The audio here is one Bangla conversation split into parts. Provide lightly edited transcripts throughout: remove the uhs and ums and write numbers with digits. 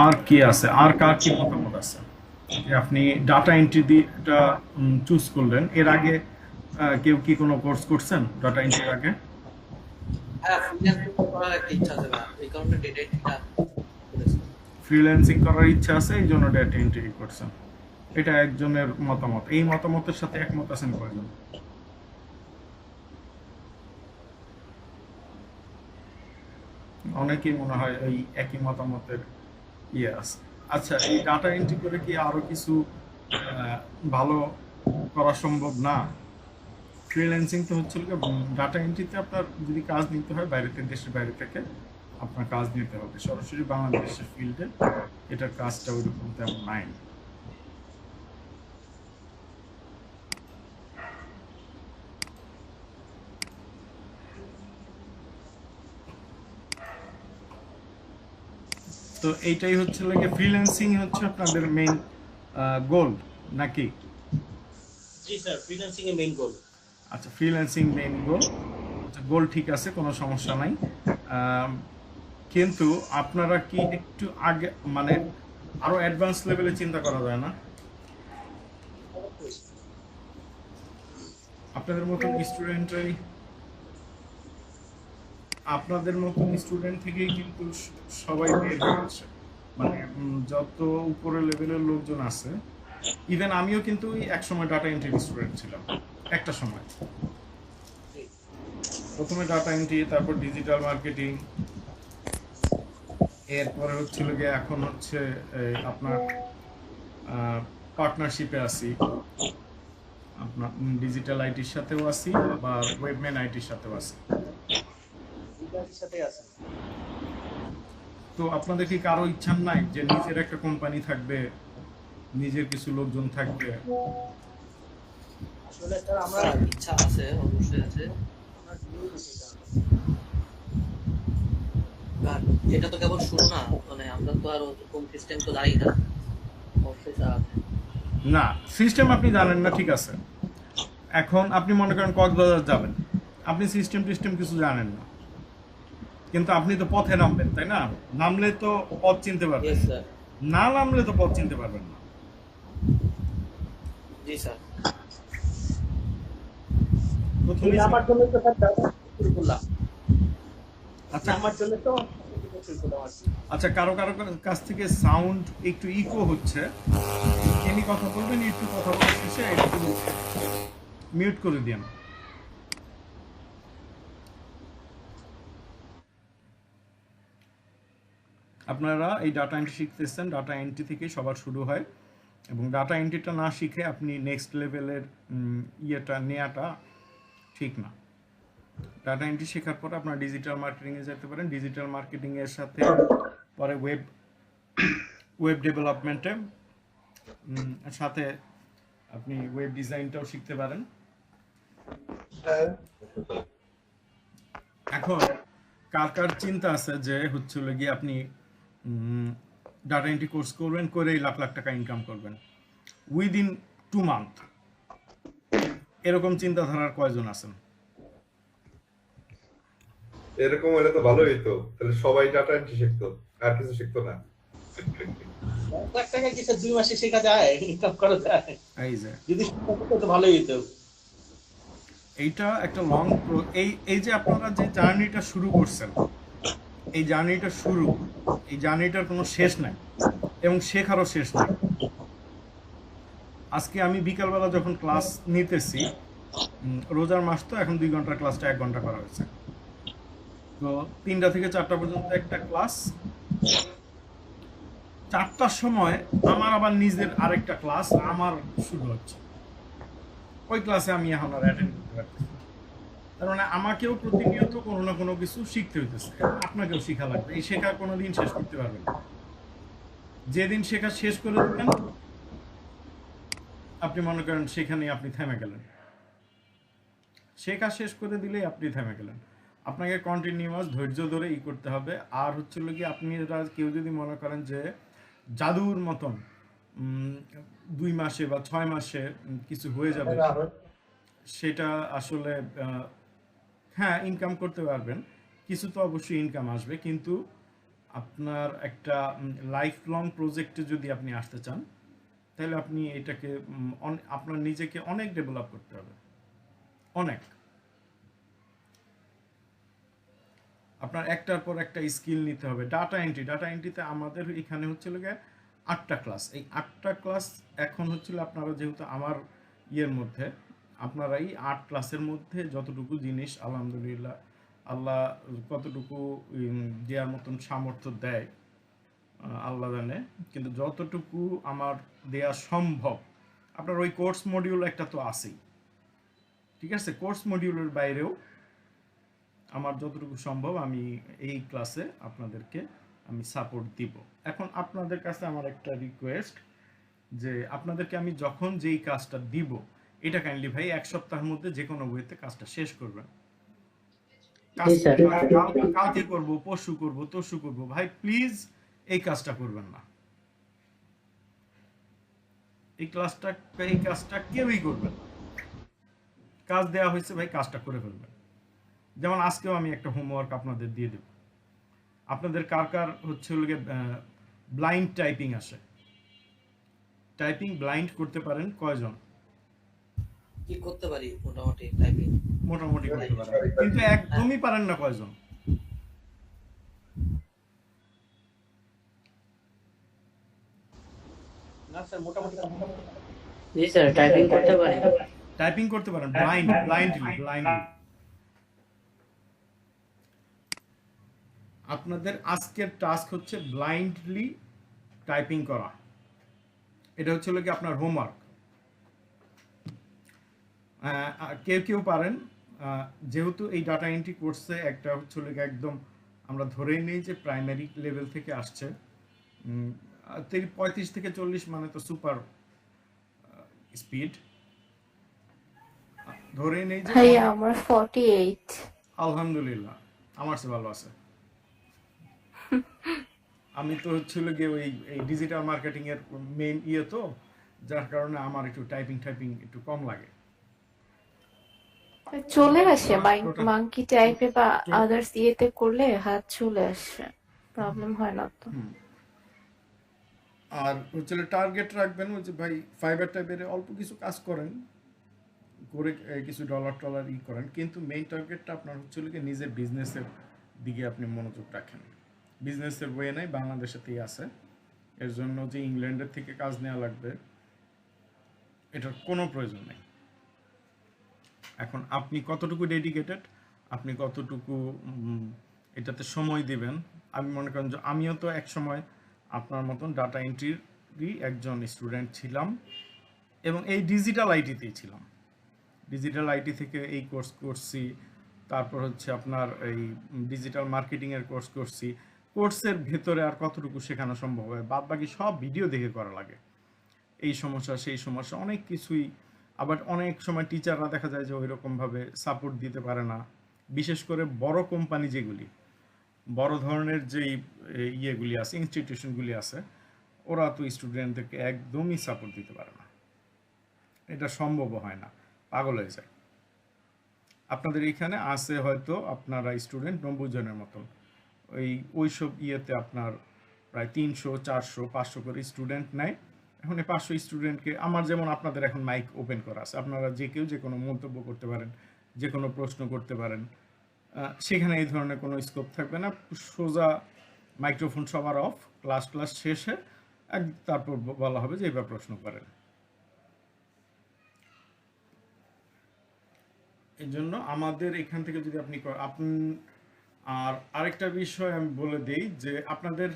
আর কি আছে, আর কার কি মতামত আছে? যে আপনি ডাটা এন্ট্রি দিয়ে এটা চুজ করলেন, এর আগে কেউ কি কোনো কোর্স করছেন ডাটা এন্ট্রির আগে? হ্যাঁ, ফ্রিল্যান্সিং করার একটা ইচ্ছা আছে ভাইয়া। এই কারণে ডেটা এন্ট্রিটা করেছি। ফ্রিল্যান্সিং করার ইচ্ছা আছে এই জন্য ডাটা এন্ট্রি করছেন। এটা একজনের মতামত। এই মতামতের সাথে একমত আছেন কয়জন? অনেকেই মনে হয় এই একই মতামতের ইয়ে আছে। আচ্ছা, এই ডাটা এন্ট্রি করে কি আরো কিছু আহ, ভালো করা সম্ভব না? ফ্রিল্যান্সিং তো হচ্ছে ডাটা এন্ট্রিতে আপনার যদি কাজ নিতে হয় বাইরে থেকে, দেশের বাইরে থেকে আপনার কাজ নিতে হবে, সরাসরি বাংলাদেশের ফিল্ডে এটার কাজটা ওইরকম তেমন নাই। তো এইটাই হচ্ছে লাগে, ফ্রিল্যান্সিং হচ্ছে আপনাদের মেইন গোল নাকি? জি স্যার, ফ্রিল্যান্সিং এর মেইন গোল। আচ্ছা, ফ্রিল্যান্সিং মেইন গোল। আচ্ছা, গোল ঠিক আছে, কোনো সমস্যা নাই। আম, কিন্তু আপনারা কি একটু আগে মানে আরো অ্যাডভান্স লেভেলে চিন্তা করা যায় না? আপনাদের মতন স্টুডেন্টরাই, আপনাদের মতন স্টুডেন্ট থেকেই কিন্তু সবাই বের হচ্ছে, মানে যত উপরের লেভেলের লোকজন আছে। ইভেন আমিও কিন্তু এক সময় ডাটা এন্ট্রি স্টুডেন্ট ছিলাম একটা সময়। প্রথমে ডাটা এন্ট্রি, তারপর ডিজিটাল মার্কেটিং, এরপরে হচ্ছিল গিয়ে এখন হচ্ছে আপনার পার্টনারশিপে আছি, আপনার ডিজিটাল আইটির সাথেও আছি, আবার ওয়েবম্যান আইটির সাথেও আছি। ফ্রিল্যান্সের সাথে আছে। তো আপনাদের কি কারো ইচ্ছা নাই যে নিজের একটা কোম্পানি থাকবে, নিজের কিছু লোকজন থাকবে? আসলে স্যার আমরা ইচ্ছা আছে, অবশ্যই আছে। আমরা নিউ এটা। আর এটা তো কেবল শুরু না, মানে আমরা তো আর ওরকম সিস্টেম তো জানি না। অবশ্যই স্যার আছে। না, সিস্টেম আপনি জানেন না, ঠিক আছে। এখন আপনি মনে করেন কক্সবাজার যাবেন, আপনি সিস্টেম টিস্টেম কিছু জানেন না, কিন্তু আপনি তো পথে নামবেন, তাই না? নামলে তো পথ চিনতে পারবেন, ইয়েস স্যার। না নামলে তো পথ চিনতে পারবেন না। জি স্যার। প্রথমে আমার জন্য তো স্যার শুরু করলাম। আচ্ছা, আমার জন্য তো শুরু করলাম আর কি। আচ্ছা, কারো কারো কাছ থেকে সাউন্ড একটু ইকো হচ্ছে। যিনি কথা বলবেন একটু কথা বলার শেষে একটু মিউট করে দিন। আপনারা এই ডাটা এন্ট্রি শিখতেছেন, ডাটা এন্ট্রি থেকে সবার শুরু হয়, এবং ডাটা এন্ট্রিটা না শিখে আপনি নেক্সট লেভেলের ইয়েটা নেওয়াটা ঠিক না। ডাটা এন্ট্রি শেখার পর আপনার ডিজিটাল মার্কেটিংয়ে যেতে পারেন, ডিজিটাল মার্কেটিংয়ের সাথে পরে ওয়েব ওয়েব ডেভেলপমেন্টে সাথে আপনি ওয়েব ডিজাইনটাও শিখতে পারেন। এখন কার কার চিন্তা আছে যে হচ্ছে হলো গিয়ে আপনি ডাটা এন্ট্রি কোর্স করবেন, করেই লাখ লাখ টাকা ইনকাম করবেন উইদিন 2 মান্থ? এরকম চিন্তাধারার কয়জন আছেন? এরকম হলে তো ভালোই হইতো, তাহলে সবাই ডাটা এন্ট্রি শিখতো, আর কিছু শিখতো না। 1,00,000 টাকা কি স্যার 2 মাসে শেখা যায়? ইনকাম করা যায়? এই যে যদি শিখা যেত তো ভালোই হতো। এইটা একটা লং, এই এই যে আপনারা যে জার্নিটা শুরু করছেন, এই জার্নিটা শুরু, এই জার্নিটার কোনো শেষ নাই, এবং শেখারও শেষ নাই। আজকে আমি বিকালবেলা যখন ক্লাস নিতেছি, রোজার মাস তো, এখন 2 ঘন্টার ক্লাসটা 1 ঘন্টা করা হয়েছে। তো 3টা থেকে 4টা পর্যন্ত একটা ক্লাস, 4টার সময় আমার আবার নিজের আরেকটা ক্লাস আমার শুরু হচ্ছে। ওই ক্লাসে আমি এখন আর অ্যাটেন্ড করতে পারতেছি না। তার মানে আমাকেও প্রতিনিয়ত কোনো না কোনো কিছু শিখতে হইতেছে, এবং আপনাকেও শেখা লাগবে। এই শেখা কোনোদিন শেষ করতে পারবেন না। যেদিন শেখা শেষ করে দেবেন, আপনি মনে করেন সেখানেই আপনি থেমে গেলেন। শেখা শেষ করে দিলেই আপনি থেমে গেলেন। আপনাকে কন্টিনিউয়াস ধৈর্য ধরে করতে হবে। আর হচ্ছে কি, আপনি কেউ যদি মনে করেন যে জাদুর মতন 2 মাসে বা 6 মাসে কিছু হয়ে যাবে, সেটা আসলে হ্যাঁ, ইনকাম করতে পারবেন, কিছু তো অবশ্যই ইনকাম আসবে, কিন্তু আপনার একটা লাইফ লং প্রজেক্টে যদি আপনি আসতে চান, তাহলে আপনি এটাকে আপনার নিজেকে অনেক ডেভেলপ করতে হবে, অনেক। আপনার একটার পর একটা স্কিল নিতে হবে। ডাটা এন্ট্রিতে আমাদের এখানে হচ্ছিল গিয়ে 8টা ক্লাস। এই 8টা ক্লাস এখন হচ্ছিল আপনারা যেহেতু আমার ইয়ের মধ্যে, আপনারা এই 8 ক্লাসের মধ্যে যতটুকু জিনিস আলহামদুলিল্লাহ আল্লাহ কতটুকু দেওয়ার মতন সামর্থ্য দেয় আল্লাহ জানে, কিন্তু যতটুকু আমার দেয়া সম্ভব, আপনার ওই কোর্স মডিউল একটা তো আছেই, ঠিক আছে? কোর্স মডিউলের বাইরেও আমার যতটুকু সম্ভব আমি এই ক্লাসে আপনাদেরকে আমি সাপোর্ট দিব। এখন আপনাদের কাছে আমার একটা রিকোয়েস্ট, যে আপনাদেরকে আমি যখন যেই কাজটা দিব, এটা কাইন্ডলি ভাই 1 সপ্তাহের মধ্যে যে কোনো ওয়েতে কাজটা শেষ করবেন। কালকে করব, পরশু করব, তরশু করব, ভাই প্লিজ এই কাজটা করবেন না। এই কাজটা কেউই করবেন না। কাজ দেওয়া হয়েছে ভাই, কাজটা করে ফেলবেন। যেমন আজকেও আমি একটা হোমওয়ার্ক আপনাদের দিয়ে দেব। আপনাদের কার কার হচ্ছে ব্লাইন্ড টাইপিং আসে? টাইপিং ব্লাইন্ড করতে পারেন কয়জন? কি করতে পারি মোটামুটি টাইপিং? মোটামুটি করতে পারেন, কিন্তু একদমই পারেন না কয়জন? না স্যার মোটামুটি জি স্যার, টাইপিং করতে পারি। টাইপিং করতে পারেন ব্লাইন্ডলি। আপনাদের আজকের টাস্ক হচ্ছে ব্লাইন্ডলি টাইপিং করা। এটা হচ্ছে কি আপনার হোমওয়ার্ক। কেউ পারেন, যেহেতু এই ডাটা এন্ট্রি কোর্সে একটা হচ্ছে একদম আমরা ধরেই নেই যে প্রাইমারি লেভেল থেকে আসছে, 35 থেকে 40 মানে তো সুপার স্পিড। ধরে নেই যে ভাইয়া আমার 48। আলহামদুলিল্লাহ, আমার চেয়ে ভালো আছে। আমি তো হচ্ছিল গিয়ে এই ডিজিটাল মার্কেটিং এর মেইন তো, যার কারণে আমার একটু টাইপিং একটু কম লাগে। চলে আসে মাঙ্কি টাইপে বা আদার্স ইয়েতে করলে হাত চলে আসে, প্রবলেম হয় না তো। আর হচ্ছে টার্গেট রাখবেন ওই যে ভাই ফাইবার টাইপের অল্প কিছু কাজ করেন, করে কিছু ডলার করেন, কিন্তু মেইন টার্গেটটা আপনার হচ্ছে নিজের বিজনেসের দিকে আপনি মনোযোগ রাখেন। বিজনেসের ওয়ে নাই, বাংলাদেশেতেই আছে। এর জন্য যে ইংল্যান্ডের থেকে কাজ নেওয়া লাগবে এটার কোনো প্রয়োজন নেই। এখন আপনি কতটুকু ডেডিকেটেড, আপনি কতটুকু এটাতে সময় দিবেন। আমি মনে করেন যে আমিও তো এক সময় আপনার মতন ডাটা এন্ট্রিরই একজন স্টুডেন্ট ছিলাম, এবং এই ডিজিটাল আইটিতেই ছিলাম। ডিজিটাল আইটি থেকে এই কোর্স করছি, তারপর হচ্ছে আপনার এই ডিজিটাল মার্কেটিংয়ের কোর্স করছি। কোর্সের ভেতরে আর কতটুকু শেখানো সম্ভব হয়, বাদ বাকি সব ভিডিও দেখে করা লাগে। এই সমস্যা সেই সমস্যা অনেক কিছুই, আবার অনেক সময় টিচাররা দেখা যায় যে ওই রকমভাবে সাপোর্ট দিতে পারে না। বিশেষ করে বড় কোম্পানি যেগুলি, বড় ধরনের যেই ইয়েগুলি আছে, ইনস্টিটিউশনগুলি আছে, ওরা তো স্টুডেন্টদেরকে একদমই সাপোর্ট দিতে পারে না। এটা সম্ভবও হয় না, পাগল হয়ে যায়। আপনাদের এখানে আছে হয়তো আপনারা স্টুডেন্ট 90 জনের মতন, ওইসব ইয়েতে আপনার প্রায় 300, 400, 500 করে স্টুডেন্ট নেয়। এখন এই 500 স্টুডেন্টকে, আমার যেমন আপনাদের এখন মাইক ওপেন করা আছে, আপনারা যে কেউ যে কোনো মন্তব্য করতে পারেন, যে কোনো প্রশ্ন করতে পারেন। সেখানে এই ধরনের কোনো স্কোপ থাকবে না, সোজা মাইক্রোফোন সবার অফ, ক্লাস শেষে তারপর বলা হবে যে এবার প্রশ্ন করেন। এই জন্য আমাদের এখান থেকে যদি আপনি আর আরেকটা বিষয় আমি বলে দেই যে আপনাদের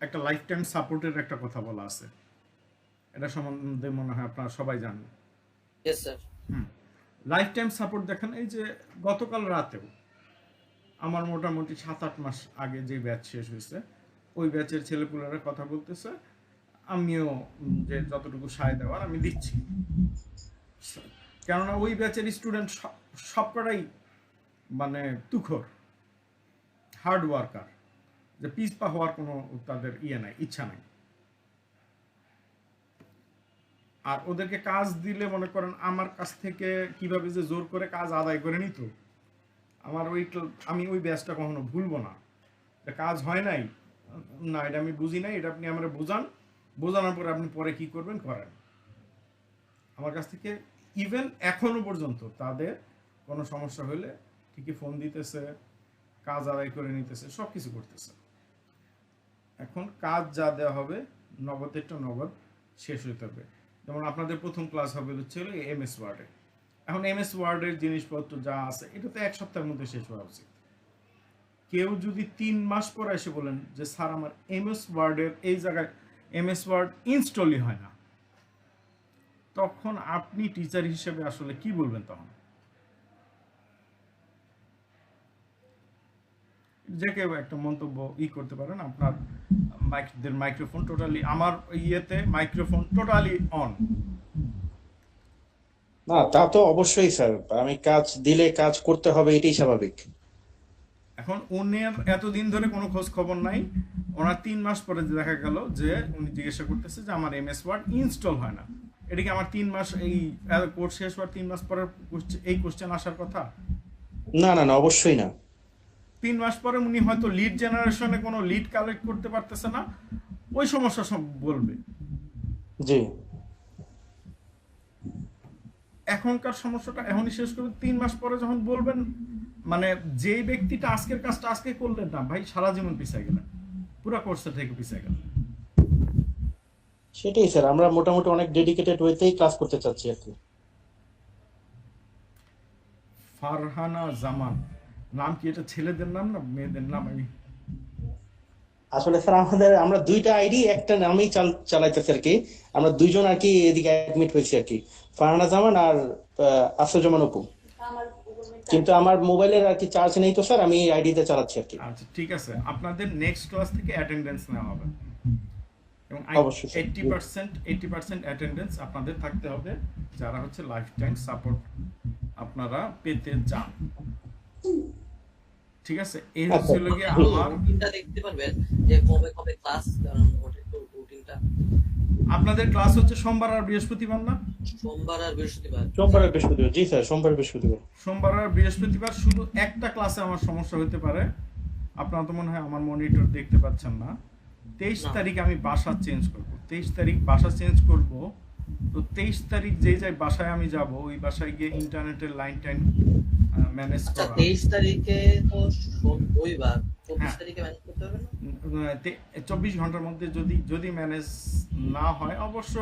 একটা লাইফ টাইম সাপোর্টের একটা কথা বলা আছে, এটা সম্বন্ধে মনে হয় আপনারা সবাই জানেন। Yes sir. Life time support দেখেন, এই যে গতকাল রাতেও আমার মোটামুটি 7-8 মাস আগে যে ব্যাচ শেষ হয়েছে, ওই ব্যাচের ছেলেপুলেরা কথা বলতেছে, আমিও যে যতটুকু সায় দেওয়ার আমি দিচ্ছি। কেননা ওই ব্যাচের স্টুডেন্ট সবকটাই মানে তুখোর, হার্ড ওয়ার্কার, যে পিছপা হওয়ার কোনো তাদের নাই, ইচ্ছা নাই। আর ওদেরকে কাজ দিলে মনে করেন আমার কাছ থেকে কিভাবে যে জোর করে কাজ আদায় করে নিত, আমি ওই ব্যাচটা কখনো ভুলবো না। কাজ হয় নাই, না এটা আমি বুঝি নাই, এটা আপনি আমার বোঝান, বোঝানোর পরে আপনি পরে কি করবেন করেন। আমার কাছ থেকে ইভেন এখনো পর্যন্ত তাদের কোনো সমস্যা হলে ঠিকই ফোন দিতেছে, কাজ আদায় করে নিতেছে, সব কিছু করতেছে। এখন কাজ যা দেওয়া হবে নগদেরটা নগদ শেষ হতে হবে। যেমন আপনাদের প্রথম ক্লাস হবে হচ্ছে MS ওয়ার্ডে। এখন MS ওয়ার্ডের জিনিসপত্র যা আছে এটা তো 1 সপ্তাহের মধ্যে শেষ হওয়া উচিত। কেউ যদি 3 মাস পরে এসে বলেন যে স্যার আমার MS ওয়ার্ডের এই জায়গায় MS ওয়ার্ড ইনস্টলই হয় না, তখন আপনি টিচার হিসেবে আসলে কি বলবেন তখন? যে কেউ একটা মন্তব্য করতে পারেন। আপনার মাইক্রোফোন টোটালি, আমার ইয়েতে মাইক্রোফোন টোটালি অন। না তা তো অবশ্যই স্যার, আমি কাজ দিলে কাজ করতে হবে, এটাই স্বাভাবিক। এখন উনার এতদিন ধরে কোনো খোঁজ খবর নাই, ওনার 3 মাস পরে দেখা গেল যে উনি জিজ্ঞাসা করতেছে যে আমার MS ওয়ার্ড ইনস্টল হয় না। এটা কি আমার 3 মাস এই কোর্স শেষ হওয়ার 3 মাস পরে এই কোশ্চেন আসার কথা? না না না, অবশ্যই না। 3 মাস পরে উনি হয়তো লিড জেনারেশনে কোনো লিড কালেক্ট করতে পারতেছে না, ওই সমস্যা সব বলবে। জি এখনকার সমস্যাটা এখনই শেষ করবে, 3 মাস পরে যখন বলবেন, মানে যেই ব্যক্তিটা আজকের কাজটা আজকে করলেন না ভাই, সারা জীবন পিছিয়ে গেলেন, পুরো কোর্সটা থেকে পিছিয়ে গেলেন। সেটাই স্যার, আমরা মোটামুটি অনেক ডেডিকেটেড ওয়েতেই ক্লাস করতে চাচ্ছি আর কি। ফারহানা জামান নাম কি? এটা ছেলেদের নাম না মেয়েদের নাম? আমি আসলে স্যার আমরা দুইটা আইডি একটা নামেই চালাইতেছি আর কি। আমরা দুইজন আর কি এদিকে অ্যাডমিট হয়েছি আর কি, ফারহানা জামান আর আফরোজামান অপু। কিন্তু আমার মোবাইলের আর কি চার্জ নেই তো স্যার, আমি এই আইডিতে চালাচ্ছি আর কি। আচ্ছা ঠিক আছে, আপনাদের নেক্সট ক্লাস থেকে অ্যাটেন্ডেন্স নেওয়া হবে এবং অবশ্যই স্যার। 80% অ্যাটেন্ডেন্স আপনাদের থাকতে হবে, যারা হচ্ছে লাইফ টাইম সাপোর্ট আপনারা পেতে চান। ঠিক আছে, এই হচ্ছে গিয়ে আমার। রুটিনটা দেখতে পারবেন যে কবে কবে ক্লাস, কারণ ওটা একটু রুটিনটা। আপনাদের ক্লাস হচ্ছে সোমবার আর বৃহস্পতিবার না? সোমবার আর বৃহস্পতিবার। সোমবার আর বৃহস্পতিবার, জি স্যার, সোমবার বৃহস্পতিবার। সোমবার আর বৃহস্পতিবার। শুধু একটা ক্লাসে আমার সমস্যা হতে পারে, আপনারা তো মনে হয় আমার মনিটর দেখতে পাচ্ছেন না। 23 না। তারিখ আমি বাসা চেঞ্জ করব, 23 তারিখ বাসা চেঞ্জ করব। তো 23 তারিখ যেই বাসায় আমি যাব, ওই বাসায় গিয়ে ইন্টারনেটের লাইন টাইন ম্যানেজ আচ্ছা করা। 23 তারিখে তো রবিবার, 24 হ্যাঁ। তারিখে ম্যানেজ করতে হবে না? 24 ঘন্টার মধ্যে যদি ম্যানেজ না হয় অবশ্য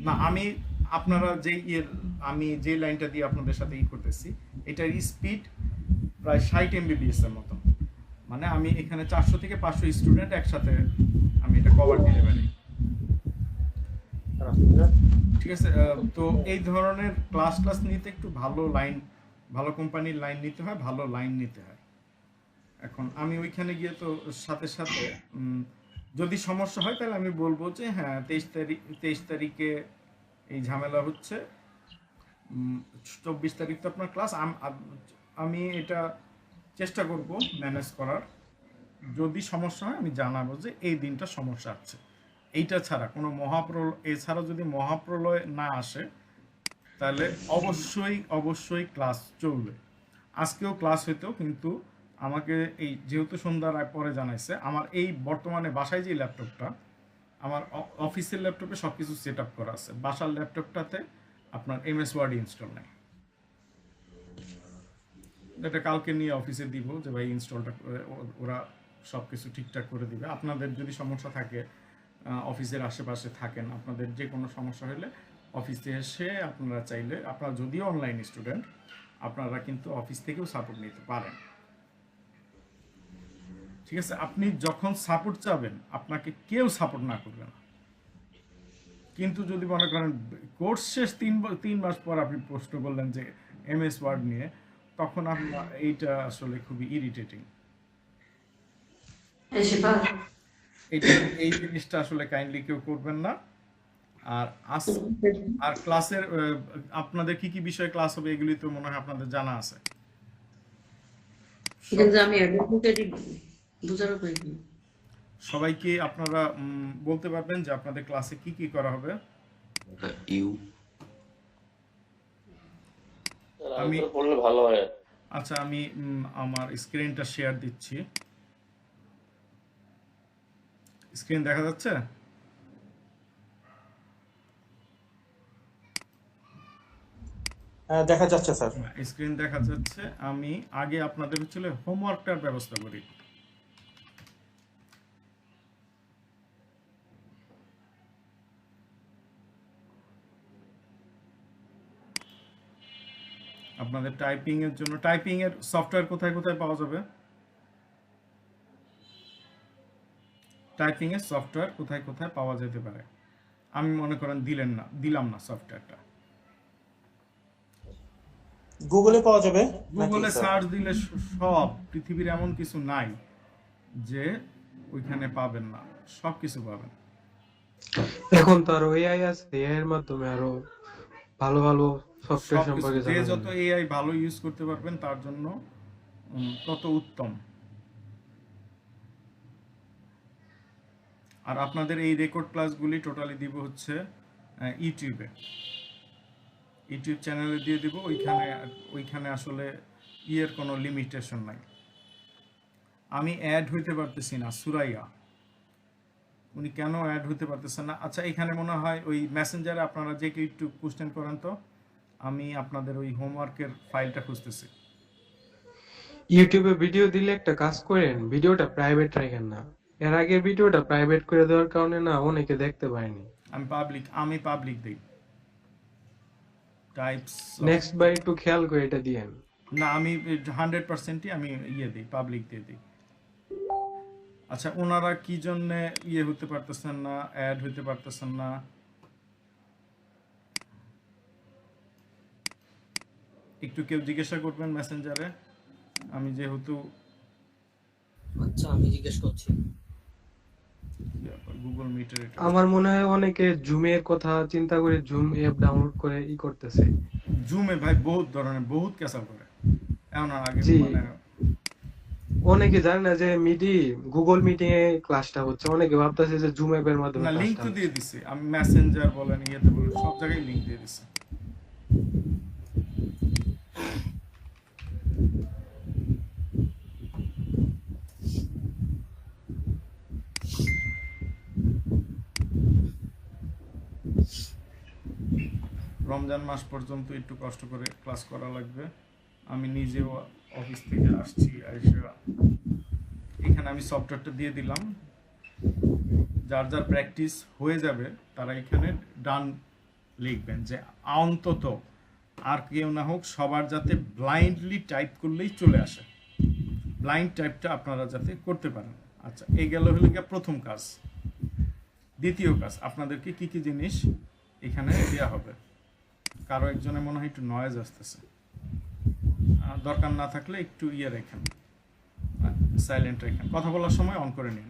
না, আমি আপনারা আমি যে লাইনটা দিয়ে আপনাদের সাথে করতেছি, এটার স্পিড প্রায় 60 MBPS এর মতো। মানে আমি এখানে 400 থেকে 500 স্টুডেন্ট একসাথে আমি এটা কভার দিতে পারি। ঠিক আছে, তো এই ধরনের ক্লাস নিতে একটু ভালো কোম্পানির লাইন নিতে হয়, ভালো লাইন নিতে হয়। এখন আমি ওইখানে গিয়ে তো সাথে সাথে যদি সমস্যা হয় তাহলে আমি বলবো যে হ্যাঁ 23 তারিখে এই ঝামেলা হচ্ছে, 24 তারিখ তো আপনার ক্লাস। আমি এটা চেষ্টা করব ম্যানেজ করার। যদি সমস্যা হয় আমি জানাবো যে এই দিনটা সমস্যা আছে। এইটা ছাড়া কোনো এছাড়া যদি মহাপ্রলয় না আসে তাহলে অবশ্যই ক্লাস চলবে। আজকেও ক্লাস হইতো, কিন্তু আমাকে এই যেহেতু সন্ধ্যার পরে জানাইছে, আমার এই বর্তমানে বাসায় যে ল্যাপটপটা, আমার অফিসের ল্যাপটপে সব কিছু সেট আপ করা আছে, বাসার ল্যাপটপটাতে আপনার MS ওয়ার্ড ইনস্টল নেই। এটা কালকে নিয়ে অফিসে দিব যে ভাই ইনস্টলটা ওরা সব কিছু ঠিকঠাক করে দিবে। আপনাদের যদি সমস্যা থাকে, অফিসের আশেপাশে থাকেন, আপনাদের যে কোনো সমস্যা হলে অফিসে এসে আপনারা চাইলে, আপনারা যদিও অনলাইন স্টুডেন্ট, আপনারা কিন্তু অফিস থেকেও সাপোর্ট নিতে পারেন। ঠিক আছে, আপনি যখন সাপোর্ট চাবেন আপনাকে কেউ সাপোর্ট না করবে না। কিন্তু যদি মনে করেন কোর্স শেষ 3 মাস পর আপনি প্রশ্ন করলেন যে MS ওয়ার্ড নিয়ে, তখন আপনার এইটা আসলে খুবই ইরিটেটিং। এই জিনিসটা আসলে কাইন্ডলি কেউ করবেন না। আর ক্লাসের আপনাদের কি কি বিষয়ে ক্লাস হবে এগুলি তো মনে হয় আপনাদের জানা আছে। সবাইকে আপনারা বলতে পারবেন যে আপনাদের ক্লাসে কি কি করা হবে? আমি বললে ভালো হয়। আচ্ছা, আমি আমার স্ক্রিনটা শেয়ার দিচ্ছি। স্ক্রিন দেখা যাচ্ছে? দেখা যাচ্ছে স্যার। স্ক্রিন দেখা যাচ্ছে। আমি আগে আপনাদের হচ্ছিল হোমওয়ার্কটার ব্যবস্থা করি। আপনাদের টাইপিং এর জন্য টাইপিং এর সফটওয়্যার কোথায় কোথায় পাওয়া যাবে? টাইপিং এর সফটওয়্যার কোথায় কোথায় পাওয়া যেতে পারে? আমি মনে করেন দিলাম না সফটওয়্যারটা। গুগলে পাওয়া যাবে নাকি গুগলে স্যার? সার্চ দিলে সব পৃথিবীর এমন কিছু নাই যে ওইখানে পাবেন না, সব কিছু পাবেন। এখন তো আরো এআই আছে, এআই এর মাধ্যমে আরো ভালো ভালো সফটওয়্যার সবকিছু সম্পর্কে যে জানা যত যাবে। এআই ভালো ইউজ করতে পারবেন তার জন্য তত উত্তম। আর আপনাদের এই রেকর্ড ক্লাসগুলি টোটালি দিব হচ্ছে ইউটিউবে, ইউটিউব চ্যানেলে দিয়ে দিব। ওইখানে আসলে ইয়ের কোনো লিমিটেশন নাই। আমি অ্যাড হইতে পারতেছি না। সুরাইয়া, উনি কেন অ্যাড হতে পারতেছেন না? আচ্ছা, এখানে মনে হয় ওই মেসেঞ্জারে আপনারা যে কেউ একটু কোশ্চেন করেন তো, আমি আপনাদের ওই হোমওয়ার্কের ফাইলটা খুঁজতেছি। ইউটিউবে ভিডিও দিলে একটা কাজ করেন, ভিডিওটা প্রাইভেট রাখেন না। এর আগে ভিডিওটা প্রাইভেট করে দেওয়ার কারণে না অনেকে দেখতে পায়নি। আমি পাবলিক দিই। টাইপস নেক্সট বার একটু খেয়াল করে এটা দিয়েন। না, আমি 100%ই আমি দিই, পাবলিক দিয়ে দিই। আচ্ছা, ওনারা কি জন্য হতে পারতেছেন না, অ্যাড হতে পারতেছেন না? একটু কেউ জিজ্ঞাসা করবেন মেসেঞ্জারে। আমি যেহেতু আচ্ছা, আমি জিজ্ঞেস করছি। গুগল মিটের আমার মনে হয় অনেকে জুমের কথা চিন্তা করে জুম অ্যাপ ডাউনলোড করে করতেছে। জুমে ভাই বহুত ধরনের বহুত ক্যাসাল করে। এমন আগে জি। মানে অনেকে জানে না যে গুগল মিটিং এ ক্লাসটা হচ্ছে, অনেকে ভাবতেছে যে জুম অ্যাপের মাধ্যমে না, লিঙ্ক ক্লাসটা তো হচ্ছে। দিয়ে দিছি আমি, মেসেঞ্জার বলেন বলেন সব জায়গায় লিঙ্ক দিয়ে দিছি। রমজান মাস পর্যন্ত একটু কষ্ট করে ক্লাস করা লাগবে। আমি নিজেও অফিস থেকে আসছি, এখানে আমি সফটওয়্যারটা দিয়ে দিলাম। যার যার প্র্যাকটিস হয়ে যাবে তারা এখানে ডান লিখবেন, যে অন্তত আর কেউ না হোক সবার যাতে ব্লাইন্ডলি টাইপ করলেই চলে আসে, ব্লাইন্ড টাইপটা আপনারা যাতে করতে পারেন। আচ্ছা, এই গেল হলো গিয়ে প্রথম কাজ। দ্বিতীয় কাজ, আপনাদেরকে কি কি জিনিস এখানে দেওয়া হবে। কারো একজনের মনে হয় একটু নয়েজ আসতেছে, দরকার না থাকলে একটু রেখেন, সাইলেন্ট রেখেন, কথা বলার সময় অন করে নিন।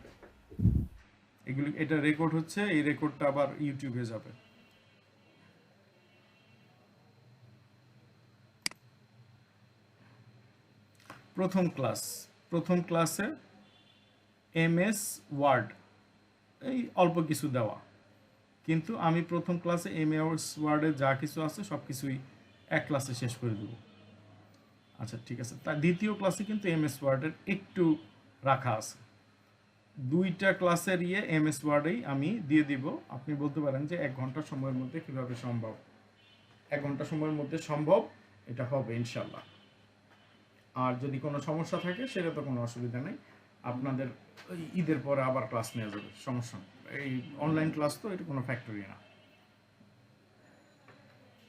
এগুলি এটা রেকর্ড হচ্ছে, এই রেকর্ডটা আবার ইউটিউবে যাবে। প্রথম ক্লাসে MS ওয়ার্ড এই অল্প কিছু দেওয়া, কিন্তু আমি প্রথম ক্লাসে MS ওয়ার্ডে যা কিছু আছে সব কিছুই এক ক্লাসে শেষ করে দেব। আচ্ছা, ঠিক আছে। তার দ্বিতীয় ক্লাসে কিন্তু MS ওয়ার্ডের একটু রাখা আছে। দুইটা ক্লাসের MS ওয়ার্ডেই আমি দিয়ে দিব। আপনি বলতে পারেন যে 1 ঘন্টা সময়ের মধ্যে কিভাবে সম্ভব। 1 ঘন্টা সময়ের মধ্যে সম্ভব, এটা হবে ইনশাল্লাহ। আর যদি কোনো সমস্যা থাকে সেটা তো কোনো অসুবিধা নেই, আপনাদের ঈদের পরে আবার ক্লাস নেওয়া যাবে, সমস্যা নেই। এই অনলাইন ক্লাস তো, এটা কোনো ফ্যাক্টরি না।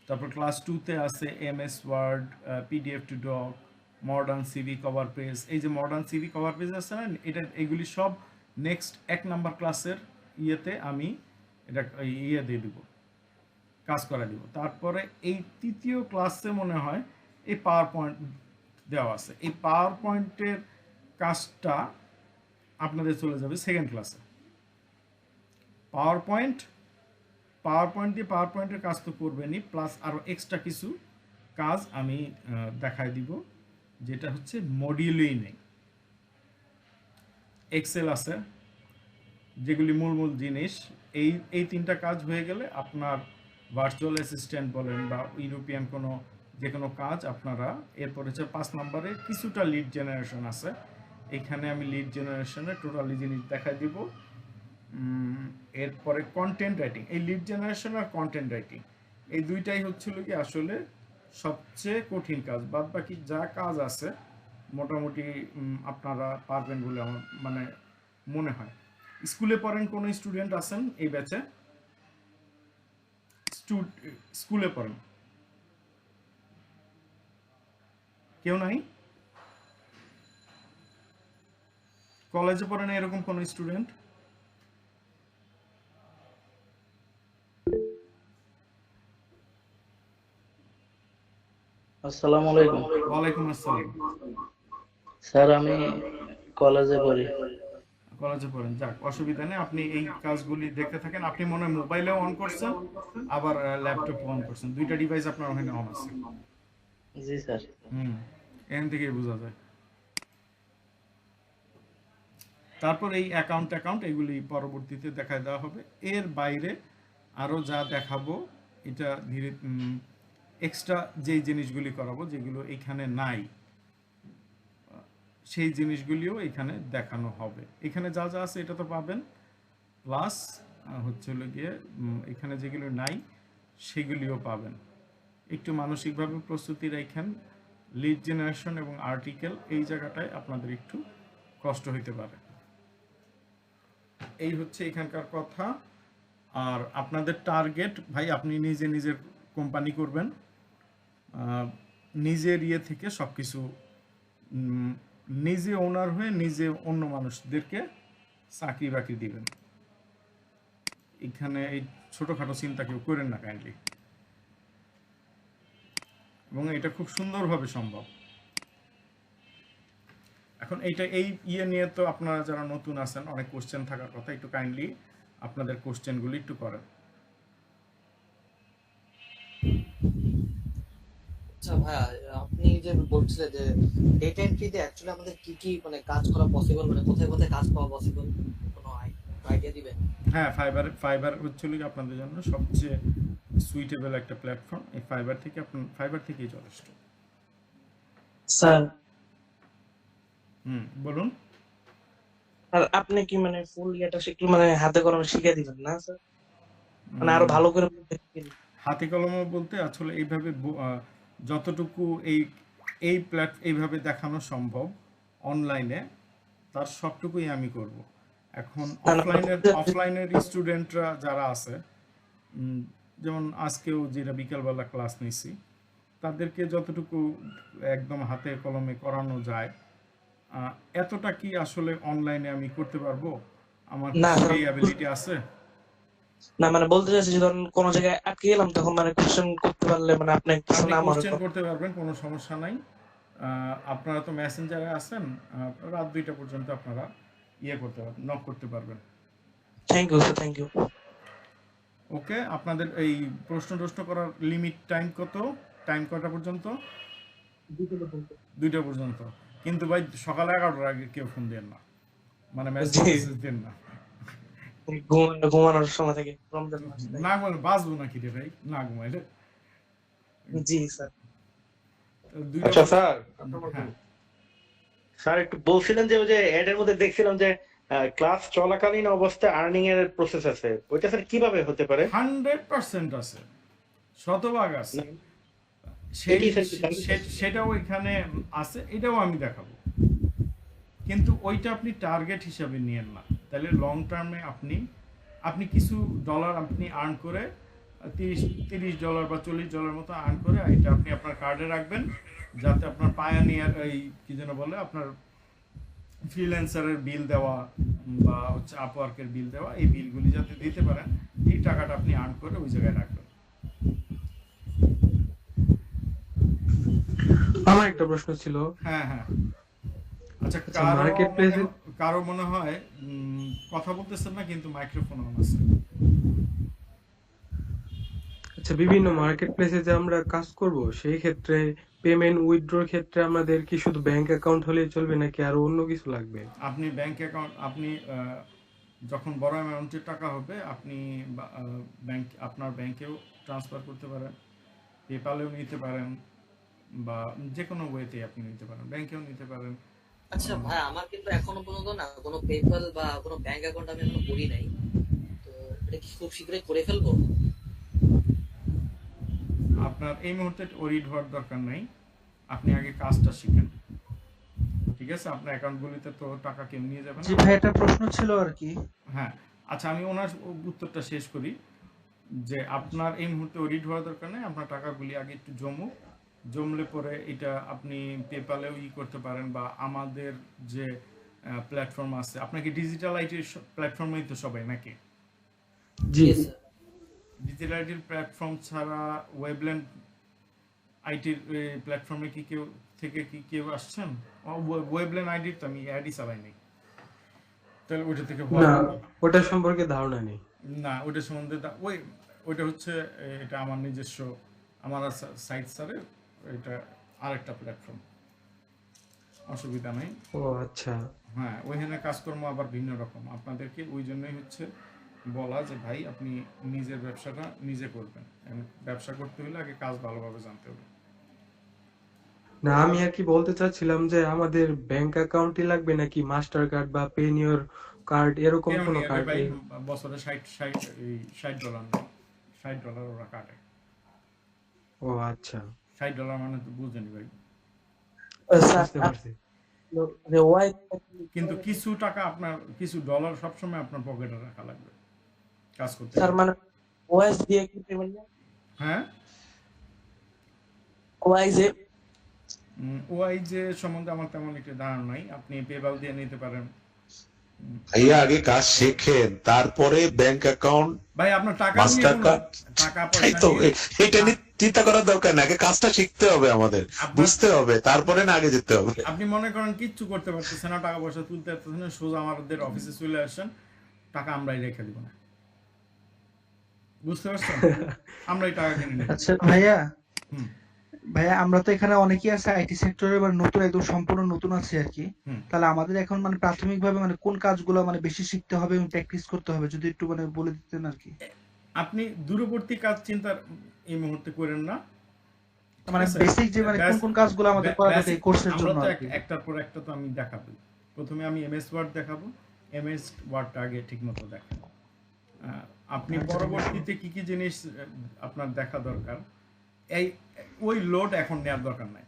তারপর ক্লাস 2-তে আছে MS word, PDF to doc, modern CV cover page. এই যে মডার্ন সিভি কভার পেজ আছে না, এগুলি সব নেক্সট 1 নাম্বার ক্লাসের আমি এটা দিয়ে দিব, কাজ করা দিব। তারপরে এই তৃতীয় ক্লাসে মনে হয় এই পাওয়ার পয়েন্ট দেওয়া আছে। এই পাওয়ার পয়েন্টের কাজটা আপনাদের চলে যাবে সেকেন্ড ক্লাসে। পাওয়ার পয়েন্ট দিয়ে পাওয়ার পয়েন্টের কাজ তো করবেনই, প্লাস আরও এক্সট্রা কিছু কাজ আমি দেখাই দিব, যেটা হচ্ছে মডিউলেই নেই। এক্সেল আছে, যেগুলি মূল জিনিস। এই 3টা কাজ হয়ে গেলে আপনার ভার্চুয়াল অ্যাসিস্ট্যান্ট বলেন বা ইউরোপিয়ান যে কোনো কাজ আপনারা। এরপর হচ্ছে 5 নম্বরে কিছুটা লিড জেনারেশন আছে। এখানে আমি লিড জেনারেশনের টোটালি জিনিস দেখাই দিব। এরপরে কন্টেন্ট রাইটিং, এই লিড জেনারেশন আর কন্টেন্ট রাইটিং এই দুইটাই হচ্ছিল কি আসলে সবচেয়ে কঠিন কাজ। বাদ বাকি যা কাজ আছে মোটামুটি আপনারা পারবেন বলে আমার মানে মনে হয়। স্কুলে পড়েন কোনো স্টুডেন্ট আছেন এই ব্যাচে? স্কুলে পড়েন কেউ নাই? কলেজে পড়েন এরকম কোনো স্টুডেন্ট? আসসালামু আলাইকুম ওয়ালাইকুম আসসালাম। স্যার, আমি কলেজে পড়ি। কলেজে পড়েন, যাক অসুবিধা নেই। আপনি এই কাজগুলি দেখতে থাকেন। আপনি মনে হয় মোবাইলেও অন করছেন আবার ল্যাপটপ অন করছেন, দুইটা ডিভাইস আপনার ওখানে অন আছে। জি স্যার। এখান থেকেই বোঝা যায়। তারপর এই অ্যাকাউন্ট এগুলি পরবর্তীতে দেখায় দেওয়া হবে। এর বাইরে আরও যা দেখাবো এটা ধীরে এক্সট্রা যেই জিনিসগুলি করাবো যেগুলো এখানে নাই সেই জিনিসগুলিও এখানে দেখানো হবে। এখানে যা যা আছে এটা তো পাবেন, প্লাস হচ্ছে হলো গিয়ে এখানে যেগুলো নাই সেগুলিও পাবেন। একটু মানসিকভাবে প্রস্তুতি রাখেন। লিড জেনারেশন এবং আর্টিকেল এই জায়গাটায় আপনাদের একটু কষ্ট হইতে পারে। এই হচ্ছে এখানকার কথা। আর আপনাদের টার্গেট ভাই, আপনি নিজে নিজের কোম্পানি করবেন, নিজের ইয়ে থেকে সব কিছু নিজে ওনার হয়ে নিজে অন্য মানুষদেরকে চাকরি বাকরি দিবেন। এখানে এই ছোটোখাটো চিন্তা কেউ করেন না কাইন্ডলি, এবং এটা খুব সুন্দরভাবে সম্ভব। এখন এইটা এই ইয়ে নিয়ে তো আপনারা যারা নতুন আছেন অনেক কোশ্চেন থাকার কথা, একটু কাইন্ডলি আপনাদের কোশ্চেনগুলি একটু করেন। আচ্ছা ভাইয়া, আপনি যে বলছিলেন যে ডেটা এন্ট্রিতে অ্যাকচুয়ালি আমাদের কি কি মানে কাজ করা পসিবল, মানে কোথায় কোথায় কাজ পাওয়া পসিবল, কোনো আইডিয়া দিবেন? হ্যাঁ, ফাইবার হচ্ছিল কি আপনাদের জন্য সবচেয়ে সুইটেবল একটা প্ল্যাটফর্ম। এই ফাইবার থেকেই যথেষ্ট। স্যার, বলুন। আর আপনি কি মানে ফুল ইয়েটা একটু মানে হাতে কলমে শিখিয়ে দিবেন না স্যার? মানে আরো ভালো করে হাতে কলমে বলতে আসলে এইভাবে যতটুকু এইভাবে দেখানো সম্ভব অনলাইনে তার সবটুকুই আমি করব। এখন অফলাইনের স্টুডেন্টরা যারা আছে, যেমন আজকেও যেটা বিকেলবেলা ক্লাস নিছি, তাদেরকে যতটুকু একদম হাতে কলমে করানো যায় এতটা কি আসলে অনলাইনে আমি করতে পারবো? আমার সেই অ্যাবিলিটি আছে না, মানে বলতে চাইছি যে ধরুন কোন জায়গায় আটকে গেলাম তখন মানে কোশ্চেন করতে পারলে মানে আপনি কিছু না কোশ্চেন করতে পারবেন, কোনো সমস্যা নাই। আপনারা তো মেসেঞ্জারে আছেন, রাত 2টা পর্যন্ত আপনারা ইয়ে করতে পারবেন, নক করতে পারবেন। Thank you sir, thank you. Okay, আপনাদের এই প্রশ্ন করার লিমিট টাইম কটা পর্যন্ত? 2টা পর্যন্ত। কিন্তু ভাই সকালে 11টার আগে কেউ ফোন দেন না, মানে মেসেজ দেন না। ঘুমানোর সময় থেকে রমজান মাস। না ঘুমালে বাঁচবো নাকি রে ভাই, না ঘুমাইলে। জি স্যার। আচ্ছা স্যার, হ্যাঁ স্যার একটু বলছিলেন যে ওই যে এর মধ্যে দেখছিলাম যে ক্লাস চলাকালীন অবস্থায় আর্নিং এর প্রসেস আছে, ওইটা স্যার কিভাবে হতে পারে? 100% আছে, শতভাগ আছে। সেটাও এখানে আছে, এটাও আমি দেখাবো। কিন্তু ওইটা আপনি টার্গেট হিসাবে নিয়েন না, তাহলে লং টার্মে আপনি কিছু ডলার আপনি আর্ন করে $30 বা $40 মতো আর্ন করে এটা আপনি আপনার কার্ডে রাখবেন, যাতে আপনার পায়োনিয়ার এই কি যেন বলে আপনার ফ্রিল্যান্সারের বিল দেওয়া বা হচ্ছে আপওয়ার্কের বিল দেওয়া, এই বিলগুলি যাতে দিতে পারেন, এই টাকাটা আপনি আর্ন করে ওই জায়গায় রাখবেন। আমার একটা প্রশ্ন ছিল। হ্যাঁ, আচ্ছা, মার্কেটপ্লেসে কারো মনে হয় কথা বলতেছেন না, কিন্তু মাইক্রোফোন অন আছে। আচ্ছা, বিভিন্ন মার্কেটপ্লেসে যে আমরা কাজ করব সেই ক্ষেত্রে পেমেন্ট উইথড্রর ক্ষেত্রে আমাদের কি শুধু ব্যাংক অ্যাকাউন্ট হলেই চলবে নাকি আরো অন্য কিছু লাগবে? আপনি ব্যাংক অ্যাকাউন্ট, আপনি যখন বড় অ্যামাউন্টের টাকা হবে আপনি আপনার ব্যাংকেও ট্রান্সফার করতে পারেন, পেপ্যালেও নিতে পারেন, বা যে কোনো ওয়েতে আপনি নিতে পারেন, ব্যাংকেও নিতে পারেন, আচ্ছা ভাই, আমার কিন্তু এখনো পর্যন্ত না কোনো পেপ্যাল বা কোনো ব্যাংক অ্যাকাউন্ট আমি এখনো করি নাই। তো এটা কি খুব শীঘ্রই করে ফেলবো? আপনার এই মুহূর্তে ওরিড হওয়ার দরকার নাই, আপনি আগে কাজটা শিখেন। ঠিক আছে, আপনার অ্যাকাউন্টগুলিতে তো টাকা কেউ নিয়ে যাবে জি না। ভাই, একটা প্রশ্ন ছিল আর কি। হ্যাঁ, আচ্ছা আমি ওনার উত্তরটা শেষ করি যে আপনার এই মুহূর্তে ওরিড হওয়ার দরকার নেই, আপনার টাকাগুলি আগে একটু জমলে পরে এটা আপনি পেপ্যালেও করতে পারেন, বা আমাদের যে প্ল্যাটফর্ম আছে, আপনাকে ডিজিটাল আইটির প্ল্যাটফর্মেই তো সবাই নাকি? জি Yes, sir. ডিজিটাল আইটির প্ল্যাটফর্ম ছাড়া ওয়েবল্যান্ড আইটির প্ল্যাটফর্মে কি কেউ আসছেন? ওয়েবল্যান্ড আইডির তো আমি অ্যাডই চালাই নাই, তাহলে ওইটা থেকে ভয় না, পাবেন না। ওটা সম্পর্কে ধারণা নেই। না, ওইটা সম্বন্ধে ওইটা হচ্ছে এটা আমার নিজস্ব, আমার সাইট স্যারের, এটা আরেকটা প্ল্যাটফর্ম, অসুবিধা নেই। ও আচ্ছা। হ্যাঁ, ওইখানে কাজকর্ম আবার ভিন্ন রকম। আপনাদেরকে ওই জন্যই হচ্ছে বলা যে ভাই আপনি নিজের ব্যবসাটা নিজে করবেন, এবং ব্যবসা করতে হলে আগে কাজ ভালোভাবে জানতে হবে। না, আমি আর কি বলতে চাচ্ছিলাম যে আমাদের ব্যাংক অ্যাকাউন্টই লাগবে নাকি মাস্টার কার্ড বা পেনিয়র কার্ড এরকম কেউ কোনো নিয়ে কার্ড? ভাই, বছরে $60 নেয়, $60 ওরা কাটে। ও আচ্ছা, $60 মানে তো বুঝেনি ভাই। স্যার বুঝতে পারছি। ওয়াই কিন্তু কিছু টাকা আপনার, কিছু ডলার সবসময় আপনার পকেটে রাখা লাগবে কাজ করতে স্যার গেলে। মানে ওয়াইস দিয়ে কি পেমেন্ট? হ্যাঁ, ওয়াইস ওআই যে সম্বন্ধে আমার তেমন একটা ধারণা নাই, আপনি পেপ্যাল দিয়ে নিতে পারেন। ভাইয়া আগে কাজ শেখেন, তারপরে ব্যাংক অ্যাকাউন্ট, ভাই আপনার টাকা নিয়ে মাস্টার কোনো কার্ড, টাকা তাই পয়সা তো নিয়ে এটা নিয়ে চিন্তা করার দরকার না, আগে কাজটা শিখতে হবে, আমাদের আপনার, বুঝতে হবে, তারপরে না আগে যেতে হবে। আপনি মনে করেন কিচ্ছু করতে পারতেছেন না, টাকা পয়সা তুলতে পারতেছেন না, সোজা আমাদের অফিসে চলে আসেন, টাকা আমরাই রেখে দিব না, বুঝতে পারছেন? আমরাই টাকা কিনে নিব। আচ্ছা ভাইয়া, হুম আমরা তো এখানে অনেকেই আছে আইটি সেক্টরে, মানে নতুন, একদম সম্পূর্ণ নতুন আছে আর কি। হুম তাহলে আমাদের এখন মানে প্রাথমিকভাবে মানে কোন কাজগুলো মানে বেশি শিখতে হবে এবং প্র্যাকটিস করতে হবে, যদি একটু মানে বলে দিতেন আর কি। আপনি দূরবর্তী কাজ চিন্তা এই মুহূর্তে করেন না, ঠিক মানে আছে? বেসিক যে মানে কোন কোন কাজগুলো আমাদের করা দরকার এই কোর্সের আমরা জন্য তো আর কি। একটার পর একটা তো আমি দেখাবো। প্রথমে আমি এমএস ওয়ার্ড দেখাবো, এমএস ওয়ার্ডটা আগে ঠিক মতো দেখেন। আপনি আচ্ছা, ঠিক আছে। পরবর্তীতে কি কি জিনিস আপনার দেখা দরকার, এই ওই লোড এখন নেওয়ার দরকার নাই।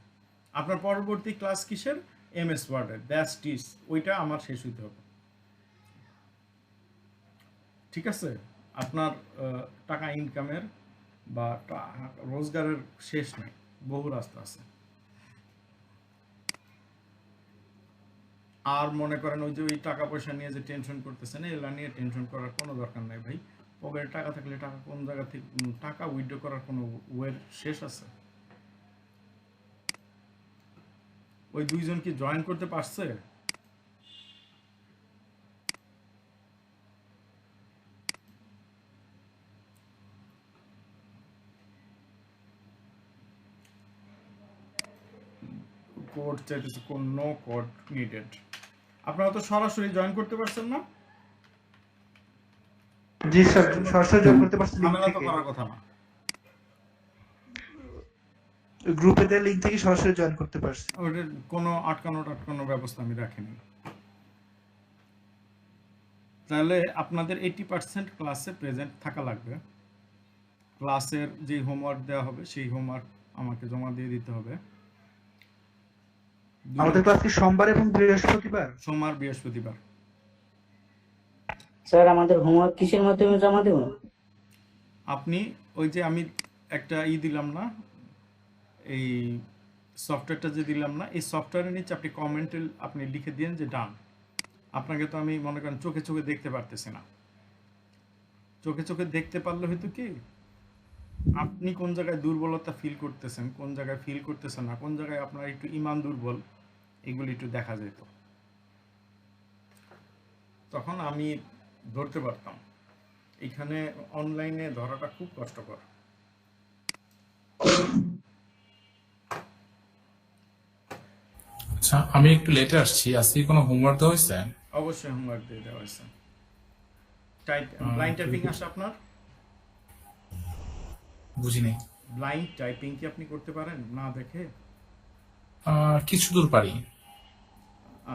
আপনার পরবর্তী ক্লাস কিসের? এমএস ওয়ার্ডের, দ্যাটস টিস, ওইটা আমার শেষ হইতে হবে, ঠিক আছে? আপনার টাকা ইনকামের বা রোজগারের শেষ নাই, বহু রাস্তা আছে। আর মনে করেন ওই যে ওই টাকা পয়সা নিয়ে যে টেনশন করতেছেন, এগুলা নিয়ে টেনশন করার কোনো দরকার নাই ভাই। পকেটে টাকা থাকলে টাকা কোন জায়গা থেকে টাকা উইথড্র করার কোনো ওয়ের শেষ আছে? ওই দুইজন কি জয়েন করতে পারছে? কোড চাইতেছে, কোন নো কোড নিডেড। আপনারা তো সরাসরি জয়েন করতে পারছেন না? জি স্যার, সরাসরি জয়েন করতে পারছি লিংক ঝামেলা তো থেকে, করার কথা না। গ্রুপে লিংক থেকে সরাসরি জয়েন করতে পারছি। ওটার কোনো আটকানো ব্যবস্থা আমি রাখিনি। তাহলে আপনাদের 80% ক্লাসে প্রেজেন্ট থাকা লাগবে। ক্লাসের যে হোমওয়ার্ক দেওয়া হবে সেই হোমওয়ার্ক আমাকে জমা দিয়ে দিতে হবে। আমাদের ক্লাস কি সোমবার এবং বৃহস্পতিবার? সোমবার বৃহস্পতিবার। স্যার আমাদের হোমওয়ার্ক কিসের মাধ্যমে জমা দেব? আপনি ওই যে আমি একটা দিলাম না, এই সফটওয়্যারটা যে দিলাম না, এই সফটওয়্যারের নিচে আপনি কমেন্টে আপনি লিখে দিন যে ডান। আপনাকে তো আমি মনে করেন চোখে চোখে দেখতে পারতেছি না, চোখে চোখে দেখতে পারলে হয়তো কি আপনি কোন জায়গায় দুর্বলতা ফিল করতেছেন, কোন জায়গায় ফিল করতেছেন না, কোন জায়গায় আপনার একটু ইমান দুর্বল, এগুলি একটু দেখা যেত, তখন আমি ধরতে পারতাম। এখানে অনলাইনে ধরাটা খুব কষ্টকর। আচ্ছা, আমি একটু লেটে আসছি, আজকে কোনো হোমওয়ার্ক দেওয়া হয়েছে? অবশ্যই হোমওয়ার্ক দিয়ে দেওয়া হয়েছে। ব্লাইন্ড টাইপিং আসে আপনার? বুঝি নাই। ব্লাইন্ড টাইপিং কি আপনি করতে পারেন না দেখে? কিছু দূর পারি।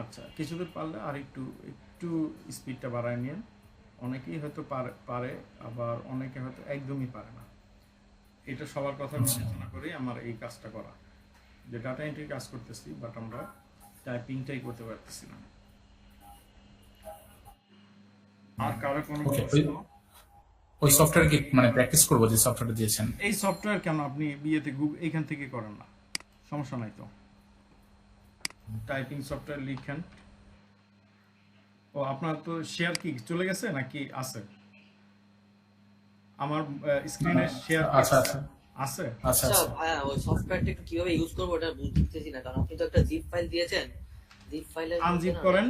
আচ্ছা, কিছুদূর পারলে আর একটু একটু স্পিডটা বাড়ায় নিন। অনেকেই হয়তো পারে, আবার অনেকে হয়তো একদমই পারে না। এটা সবার কথা বিবেচনা করে আমার এই কাজটা করা, যে ডাটা এন্ট্রি কাজ করতেছি, বাট আমরা টাইপিংটাই করতে পারতেছি না। আর কারো কোনো ওকে, প্রশ্ন? ওই সফটওয়্যার কি মানে প্র্যাকটিস করবো যে সফটওয়্যারটা দিয়েছেন? এই সফটওয়্যার কেন আপনি বিয়েতে এইখান থেকে করেন না? সমস্যা নাই তো। টাইপিং সফটওয়্যার লিখেন। ও আপনার তো শেয়ার কি চলে গেছে নাকি আছে? আমার স্ক্রিনে শেয়ার আচ্ছা আচ্ছা আছে। আচ্ছা আচ্ছা আচ্ছা ভাইয়া, ওই সফটওয়্যারটা একটু কিভাবে ইউজ করবো এটা বুঝতেছি না, কারণ আপনি তো একটা জিপ ফাইল দিয়েছেন, জিপ ফাইলের আনজিপ করেন।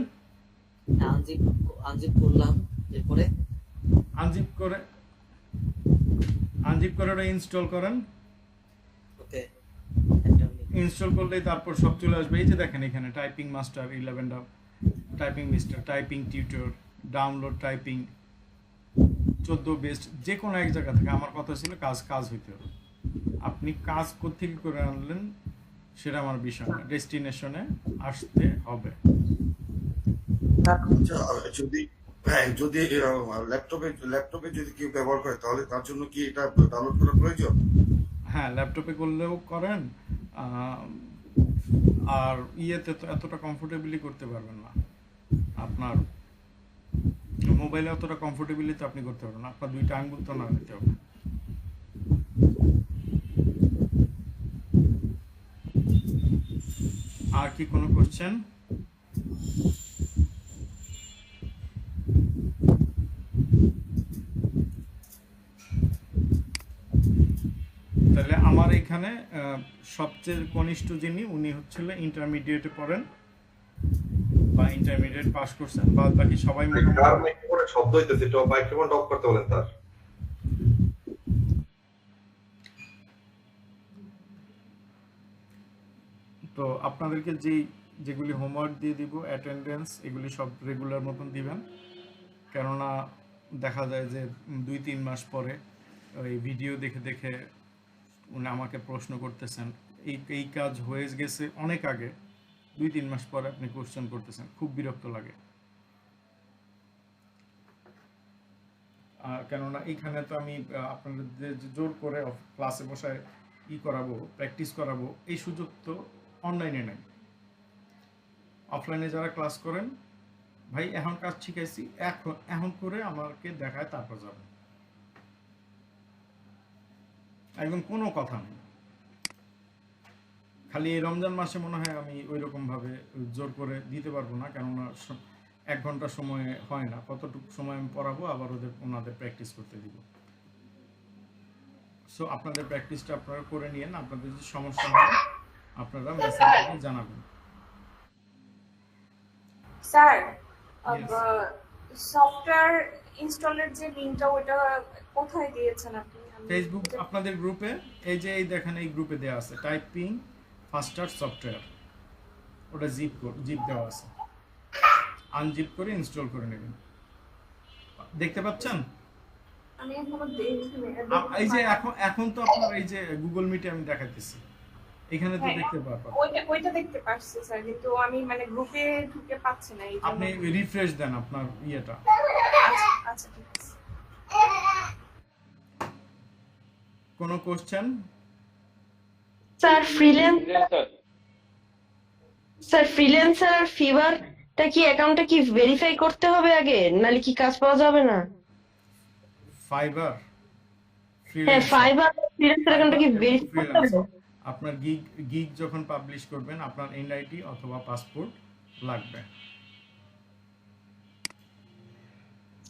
আনজিপ আনজিপ করলাম, এরপরে আনজিপ করে ওটা ইনস্টল করেন। ওকে ইনস্টল করলেই তারপর সব চলে আসবে। এই যে দেখেন এখানে typing master 11 typing mister, typing tutor, download typing 14 best, যে কোনো এক জায়গা থেকে। আমার কথা ছিল কাজ হইতে হবে। আপনি কাজ কোত্থেকে করে আনলেন সেটা আমার বিষয় না, ডেস্টিনেশনে আসতে হবে। যদি যদি ল্যাপটপে যদি কেউ ব্যবহার করে তাহলে তার জন্য কি এটা ডাউনলোড করা প্রয়োজন? হ্যাঁ, ল্যাপটপে করলেও করেন, আর ইয়েতে তো এতটা কমফোর্টেবলি করতে পারবেন না। আপনার মোবাইলে অতটা কমফোর্টেবলি তো আপনি করতে পারবেন না, আপনার দুইটা আঙ্গুল তো না নিতে হবে। আর কি কোনো কোশ্চেন? তাহলে আমার এখানে সবচেয়ে কনিষ্ঠ যিনি, উনি হচ্ছিল ইন্টারমিডিয়েটে পড়েন বা ইন্টারমিডিয়েট পাস করছেন, বাদ বাকি সবাই তার মোটামুটি। মাইক্রোফোনে শব্দ হইতেছে, তো মাইক্রোফোনটা অফ করতে বলেন তার। তো আপনাদেরকে যেগুলি হোমওয়ার্ক দিয়ে দিব, অ্যাটেন্ডেন্স, এগুলি সব রেগুলার মতন দিবেন। কেননা দেখা যায় যে 2-3 মাস পরে ওই ভিডিও দেখে দেখে উনি আমাকে প্রশ্ন করতেছেন, এই কাজ হয়ে গেছে অনেক আগে, 2-3 মাস পরে আপনি কোশ্চেন করতেছেন, খুব বিরক্ত লাগে। কেননা এইখানে তো আমি আপনাদের যে জোর করে ক্লাসে বসায় করাবো, প্র্যাকটিস করাবো, এই সুযোগ তো অনলাইনে নেই। অফলাইনে যারা ক্লাস করেন, ভাই এখন কাজ শিখাইছি, এখন করে আমাকে দেখায় তারপর যাবে, একদম কোনো কথা নেই। খালি এই রমজান মাসে মনে হয় আমি ওই রকম ভাবে জোর করে দিতে পারবো না, কেননা 1 ঘন্টা সময় হয় না, কতটুকু সময় আমি পড়াবো, আবার ওনাদের প্র্যাকটিস করতে দিব। সো আপনাদের প্র্যাকটিসটা আপনারা করে নিয়েন, আপনাদের যদি সমস্যা হয় আপনারা মেসেজে জানাবেন। Sir, Yes. সফটওয়্যার ইনস্টলের যে লিংকটা ওটা কোথায় দিয়েছেন আপনি? ফেসবুক আপনাদের গ্রুপে, এই যে এই দেখেন এই গ্রুপে দেওয়া আছে টাইপিং ফাস্টার সফটওয়্যার, ওটা জিপ দেওয়া আছে, আনজিপ করে ইনস্টল করে নেবেন। দেখতে পাচ্ছেন? আমি এখনো দেখিনি। এই যে এখন তো আপনার এই যে গুগল মিটে আমি দেখাইতেছি, এখানে তো দেখতে পারবেন। ওইটা দেখতে পাচ্ছি স্যার, কিন্তু আমি মানে গ্রুপে ঢুকে পাচ্ছি না, এই জন্য। আপনি রিফ্রেশ দেন আপনার ইয়েটা। আচ্ছা ঠিক আছে। কোনো কোশ্চেন? স্যার ফ্রিল্যান্সার আর ফিভারটা কি অ্যাকাউন্টটা কি ভেরিফাই করতে হবে আগে, নালে কি কাজ পাওয়া যাবে না? ফাইবার, হ্যাঁ, ফাইবার ফ্রিল্যান্সার অ্যাকাউন্টটা কি ভেরিফাই করতে হবে? আপনার গিগ যখন পাবলিশ করবেন, আপনার এনআইডি অথবা পাসপোর্ট লাগবে।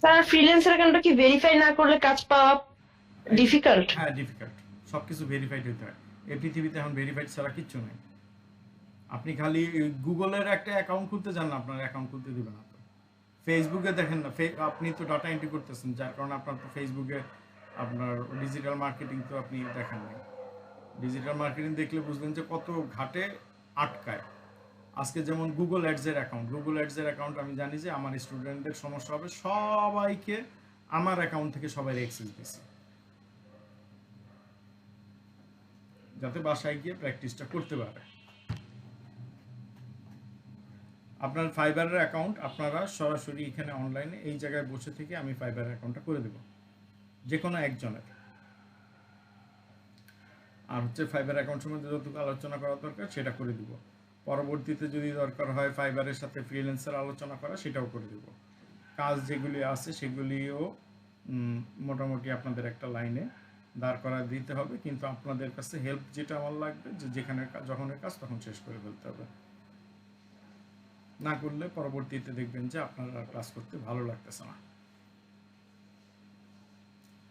স্যার ফ্রিল্যান্সার অ্যাকাউন্টটা কি ভেরিফাই না করলে কাজ পাওয়া ডিফিকাল্ট? হ্যাঁ, ডিফিকাল্ট। সবকিছু ভেরিফাইড হতে হয়। এই পৃথিবীতে এখন ভেরিফাইড ছাড়া কিচ্ছু নেই। আপনি খালি গুগলের একটা অ্যাকাউন্ট খুলতে যান না, আপনার অ্যাকাউন্ট খুলতে দিবে না। তো ফেসবুকে দেখেন না, আপনি তো ডাটা এন্ট্রি করতেছেন, যার কারণে আপনার তো ফেসবুকে আপনার ডিজিটাল মার্কেটিং তো আপনি দেখেন না। ডিজিটাল মার্কেটিং দেখলে বুঝলেন যে কত ঘাটে আটকায়। আজকে যেমন গুগল অ্যাডসের অ্যাকাউন্ট, আমি জানি যে আমার স্টুডেন্টদের সমস্যা হবে, সবাইকে আমার অ্যাকাউন্ট থেকে সবাই অ্যাক্সেস দিছি, যাতে বাসায় গিয়ে প্র্যাকটিসটা করতে পারে। আপনার ফাইবারের অ্যাকাউন্ট আপনারা সরাসরি এখানে অনলাইনে এই জায়গায় বসে থেকে আমি ফাইবারের অ্যাকাউন্টটা করে দেব যে কোনো একজনের। আর হচ্ছে ফাইবার অ্যাকাউন্ট সম্বন্ধে যতটুকু আলোচনা করা দরকার সেটা করে দিব। পরবর্তীতে যদি দরকার হয় ফাইবারের সাথে ফ্রিল্যান্সার আলোচনা করা সেটাও করে দেব। কাজ যেগুলি আছে সেগুলিও মোটামুটি আপনাদের একটা লাইনে দাঁড় করা দিতে হবে, কিন্তু আপনাদের কাছে হেল্প যেটা আমার লাগবে যে যেখানে যখনের কাজ তখন শেষ করে ফেলতে হবে। না করলে পরবর্তীতে দেখবেন যে আপনার আর ক্লাস করতে ভালো লাগতেছে না।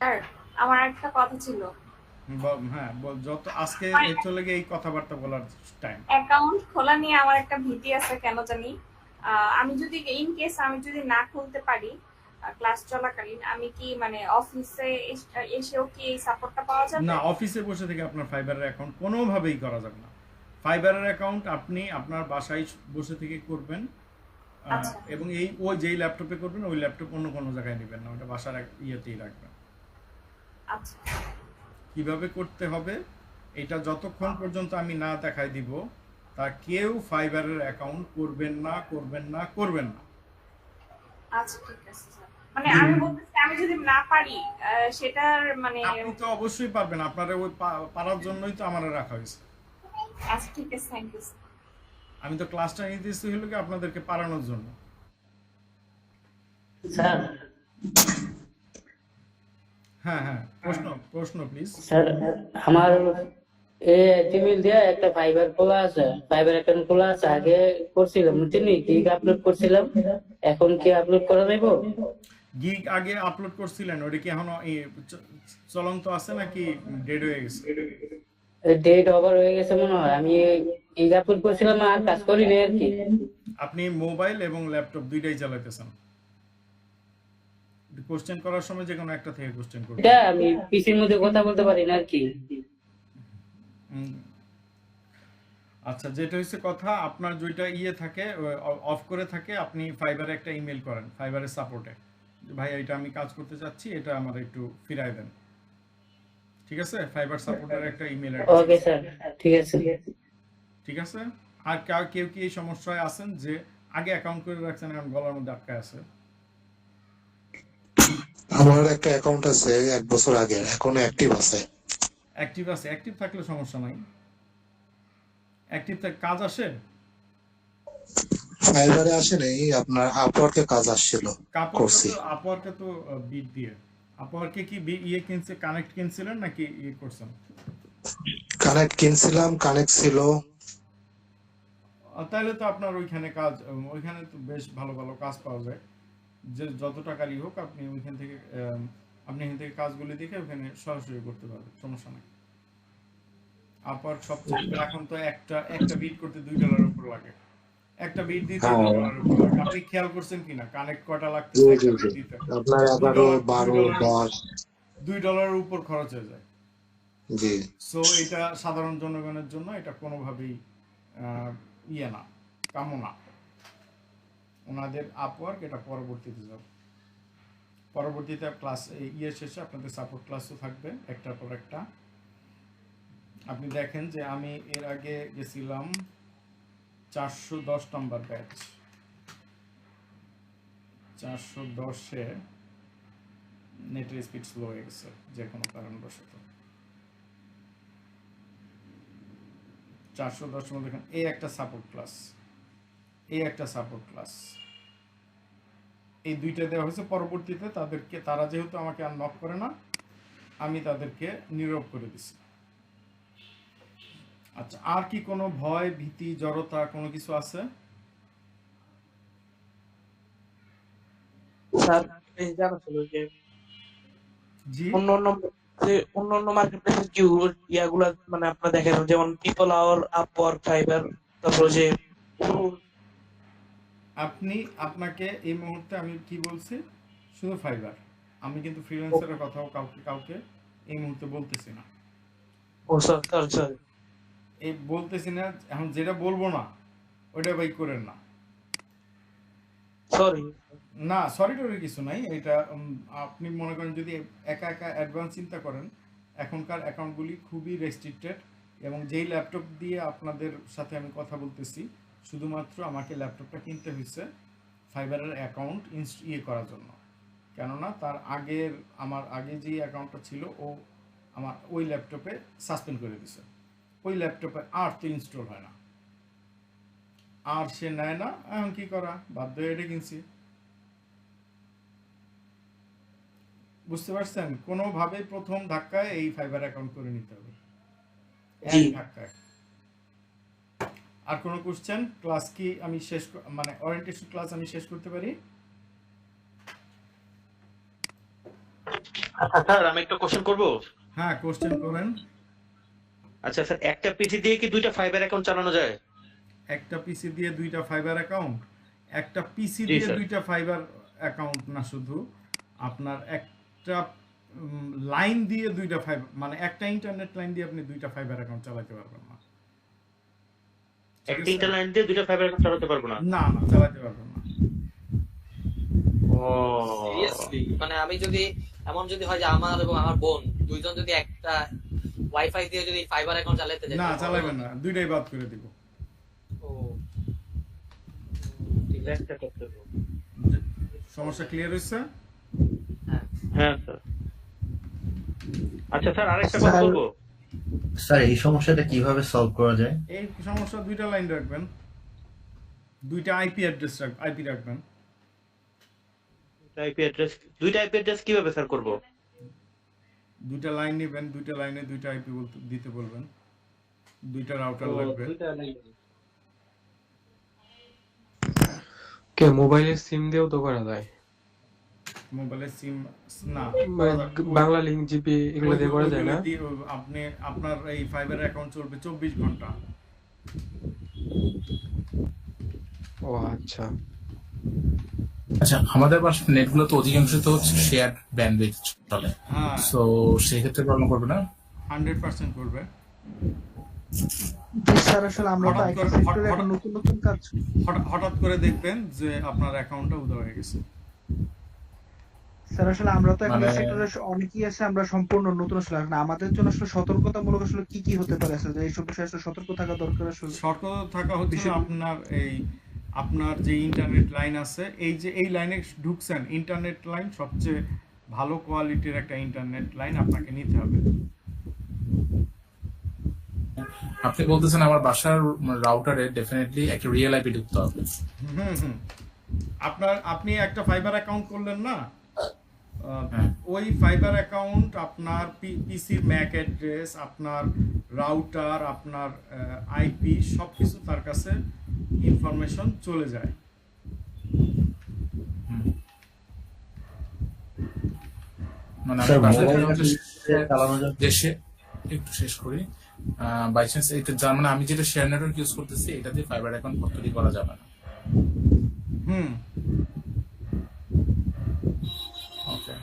স্যার আমার একটা কথা ছিল। হ্যাঁ যত আজকে চলে গিয়ে এই কথাবার্তা বলার টাইম। অ্যাকাউন্ট খোলা নিয়ে আমার একটা ভীতি আছে কেন জানি। আমি যদি ইন কেস আমি যদি না খুলতে পারি ক্লাস চলাকালীন, আমি কি মানে অফিসে এসেও কি এই সাপোর্টটা পাওয়া যাবে? না, অফিসে বসে থেকে আপনার ফাইবারের অ্যাকাউন্ট কোনোভাবেই করা যাবে না। ফাইবারের অ্যাকাউন্ট আপনি আপনার বাসায় বসে থেকে করবেন, এবং ওই যেই ল্যাপটপে করবেন ওই ল্যাপটপ অন্য কোনো জায়গায় নেবেন না, ওটা বাসার ইয়েতেই রাখবেন। আচ্ছা, কিভাবে করতে হবে এটা যতক্ষণ পর্যন্ত আমি না দেখাই দিব তা কেউ ফাইবারের অ্যাকাউন্ট করবেন না। আচ্ছা ঠিক আছে স্যার। মানে আমি বলতেছি আমি যদি না পারি সেটার মানে আপনি তো অবশ্যই পারবেন, আপনারা ওই পারার জন্যই তো আমারে রাখা হয়েছে। আচ্ছা ঠিক আছে, থ্যাংক ইউ। আমি তো ক্লাসটা নিতেছি হলো কি আপনাদেরকে পারানোর জন্য। স্যার হ্যাঁ প্রশ্ন প্লিজ। স্যার আমার জিমেইল দিয়ে একটা ফাইবার খোলা আছে, ফাইবার অ্যাকাউন্ট খোলা আছে। আগে করছিলাম বুঝছেন, গিগ আপলোড করছিলাম, এখন কি আপলোড করা যাবে? গিগ আগে আপলোড করছিলেন, ওটা কি এখনো চলন্ত আছে নাকি ডেড হয়ে গেছে? ডেট ওভার হয়ে গেছে মনে হয়। আমি গিগ আপলোড করছিলাম আর কাজ করিনি আর কি। আপনি মোবাইল এবং ল্যাপটপ দুইটাই চালাইতেছেন? কোশ্চেন করার সময় যে কোনো একটা থেকে কোশ্চেন করবেন। এটা আমি পিসির মধ্যে কথা বলতে পারি না আর কি। আচ্ছা, যেটা হচ্ছে কথা, আপনার যেটা থাকে অফ করে থাকে, আপনি ফাইবারে একটা ইমেল করেন, ফাইবারের সাপোর্টে, ভাই এটা আমি কাজ করতে চাচ্ছি, এটা আমার একটু ফিরায় দেন। ঠিক আছে? ফাইবার সাপোর্টের একটা ইমেল অ্যাড্রেস। ওকে স্যার, ঠিক আছে। ঠিক আছে। আর কেউ কি এই সমস্যায় আছেন যে আগে অ্যাকাউন্ট করে রাখছেন এখন গলার মধ্যে আটকায় আছে? আমার একটা অ্যাকাউন্ট আছে 1 বছর আগে, এখনো অ্যাক্টিভ আছে। অ্যাক্টিভ থাকলে সমস্যা নাই। অ্যাক্টিভ কাজ আসে? ফাইবারে আসে নাই, আপনার আপওয়ার্কে কাজ আসছিল, করছি। আপওয়ার্কে তো বিট দিয়ে। আপওয়ার্কে কি কিনছে, কানেক্ট কিনছিলেন নাকি করছেন? কানেক্ট কিনছিলাম, কানেক্ট ছিল। তাহলে তো আপনার ওইখানে তো বেশ ভালো ভালো কাজ পাওয়া যায়, যে যত টাকারই হোক আপনি ওইখান থেকে এখান থেকে কাজগুলি দেখে ওখানে সরাসরি করতে পারবেন, সমস্যা নেই। আপওয়ার্ক সবচেয়ে এখন তো একটা বিট করতে $2 উপর লাগে, একটা বিট দিতে $2 উপর লাগে। আপনি খেয়াল করছেন কিনা কানেক্ট কয়টা লাগতেছে একটা বিট দিতে? আপনার 11, 12, 10 $2 উপর খরচ হয়ে যায়। জি। সো এটা সাধারণ জনগণের জন্য এটা কোনোভাবেই না, কাম্য না। ওনাদের আপওয়ার্ক এটা পরবর্তীতে যাবে। পরবর্তীতে ক্লাস শেষে আপনাদের সাপোর্ট ক্লাসও থাকবে একটার পর একটা। আপনি দেখেন যে আমি এর আগে গেছিলাম 410 নম্বর ব্যাচ, 410-এ নেটের স্পিড স্লো হয়ে গেছে যে কোনো কারণবশত। 410 মধ্যে দেখেন এই একটা সাপোর্ট ক্লাস, এই দুইটা দেওয়া হয়েছে। পরবর্তীতে তারা যেহেতু আমাকে আর নক করে না, আমি তাদেরকে নীরব করে দিছি। আচ্ছা, আর কি কোনো ভয়, ভীতি, জড়তা কোনো কিছু আছে? স্যার এই জানা ছিল যে অন্যান্য মার্কেট প্লেসের কি ইয়াগুলা মানে আপনারা দেখেন, যেমন পিপল আওয়ার, আপওয়ার্ক, ফাইবার, তারপর যে আপনাকে এই মুহূর্তে আমি কি বলছি শুধু ফাইবার, আমি কিন্তু ফ্রিল্যান্সারের কথাও কাউকে এই মুহূর্তে বলতেছি না। ও স্যার এই বলতেছি না, এখন যেটা বলবো না ওইটা ভাই করেন না। সরি টরি কিছু নাই। এটা আপনি মনে করেন যদি একা অ্যাডভান্স চিন্তা করেন, এখনকার অ্যাকাউন্টগুলি খুবই রেস্ট্রিক্টেড, এবং যেই ল্যাপটপ দিয়ে আপনাদের সাথে আমি কথা বলতেছি শুধুমাত্র আমাকে ল্যাপটপটা কিনতে হয়েছে ফাইবারের অ্যাকাউন্ট করার জন্য। কেননা তার আগের আমার আগে যে অ্যাকাউন্টটা ছিল ও আমার ওই ল্যাপটপে সাসপেন্ড করে দিছে, ওই ল্যাপটপে আর তো ইনস্টল হয় না, আর সে নেয় না। এখন কি করা, বাধ্য হয়ে এটা কিনছি। বুঝতে পারছেন? কোনোভাবেই প্রথম ধাক্কায় এই ফাইবার অ্যাকাউন্ট করে নিতে হবে, জি। এক ধাক্কায়। আর কোনো কোশ্চেন? ক্লাস কি আমি শেষ মানে ওরিয়েন্টেশন ক্লাস আমি শেষ করতে পারি? আচ্ছা স্যার, আমি একটা কোশ্চেন করব। হ্যাঁ, কোশ্চেন করেন। আচ্ছা স্যার, একটা পিসি দিয়ে কি দুইটা ফাইবার অ্যাকাউন্ট চালানো যায়? একটা পিসি দিয়ে দুইটা ফাইবার অ্যাকাউন্ট? একটা পিসি জি দিয়ে স্যার। দুইটা ফাইবার অ্যাকাউন্ট না, শুধু আপনার একটা লাইন দিয়ে দুইটা ফাইবার, মানে একটা ইন্টারনেট লাইন দিয়ে আপনি দুইটা ফাইবার অ্যাকাউন্ট চালাতে পারবেন না। একটা ইন্টারনেট দিয়ে দুইটা ফাইবার অ্যাকাউন্ট চালাতে পারবো না? না না, চালাতে পারবেন না। ও সিরিয়াসলি? মানে আমি যদি এমন যদি হয় যে আমার এবং আমার বোন দুইজন যদি একটা ওয়াইফাই দিয়ে যদি ফাইবার অ্যাকাউন্ট চালাতে যাই, না, চালাবেন না, দুইটাই বাদ করে দিব। ও একটা করতে হবে। সমস্যা ক্লিয়ার হয়েছে? হ্যাঁ স্যার। আচ্ছা স্যার, আরেকটা কথা বলবো। স্যার এই সমস্যাটা কিভাবে সলভ করা যায়? এই সমস্যা দুইটা লাইন রাখবেন, দুইটা আইপি রাখবেন। দুইটা আইপি অ্যাড্রেস কিভাবে স্যার করব? দুইটা লাইন নেবেন, দুইটা লাইনে দুইটা আইপি দিতে বলবেন, দুইটা রাউটার লাগবে। মোবাইলের সিম দিয়েও তো করা যায়। মোবাইলের সিম না, বাংলা লিংক, জিপি এগুলো দিয়ে করা যায় না? আপনি আপনার এই ফাইবার অ্যাকাউন্ট চলবে 24 ঘন্টা। ও আচ্ছা আচ্ছা, আমাদের বাসার নেটগুলো তো অধিকাংশ তো হচ্ছে শেয়ার ব্যান্ডউইথ চলে, হ্যাঁ, সো সেই ক্ষেত্রে প্রবলেম করবে না? 100% করবে। জি স্যার, আসলে আমরা তো আইটি সেক্টরে এখন নতুন নতুন কাজ। হঠাৎ করে দেখবেন যে আপনার অ্যাকাউন্টটা উধাও হয়ে গেছে। স্যার আসলে আমরা তো এখন এই মানে- সেক্টরে অনেকেই আছে, আমরা সম্পূর্ণ নতুন। আসলে এখন আমাদের জন্য আসলে সতর্কতামূলক আসলে কি কি হতে পারে, আসলে এইসব বিষয়ে আসলে সতর্ক থাকা দরকার। আসলে সতর্ক থাকা হচ্ছে আপনার যে ইন্টারনেট লাইন আছে, এই যে এই লাইনে ঢুকছেন, ইন্টারনেট লাইন সবচেয়ে ভালো কোয়ালিটির একটা ইন্টারনেট লাইন আপনাকে নিতে হবে। আপনি বলতেছেন আমার বাসার রাউটারে ডেফিনেটলি একটা রিয়েল আইপি ঢুকতে হবে। আপনি একটা ফাইবার অ্যাকাউন্ট করলেন না, ওই ফাইবার অ্যাকাউন্ট আপনার পিসির ম্যাক অ্যাড্রেস, আপনার রাউটার, আপনার আইপি সবকিছু তার কাছে ইনফরমেশন চলে যায়। মানে আমি বাসায় দেশে একটু শেষ করি, বাই চান্স এটা যার মানে আমি যেটা শেয়ার নেটওয়ার্ক ইউজ করতেছি, এটা দিয়ে ফাইবার অ্যাকাউন্ট তৈরি করা যাবে না। ওকে,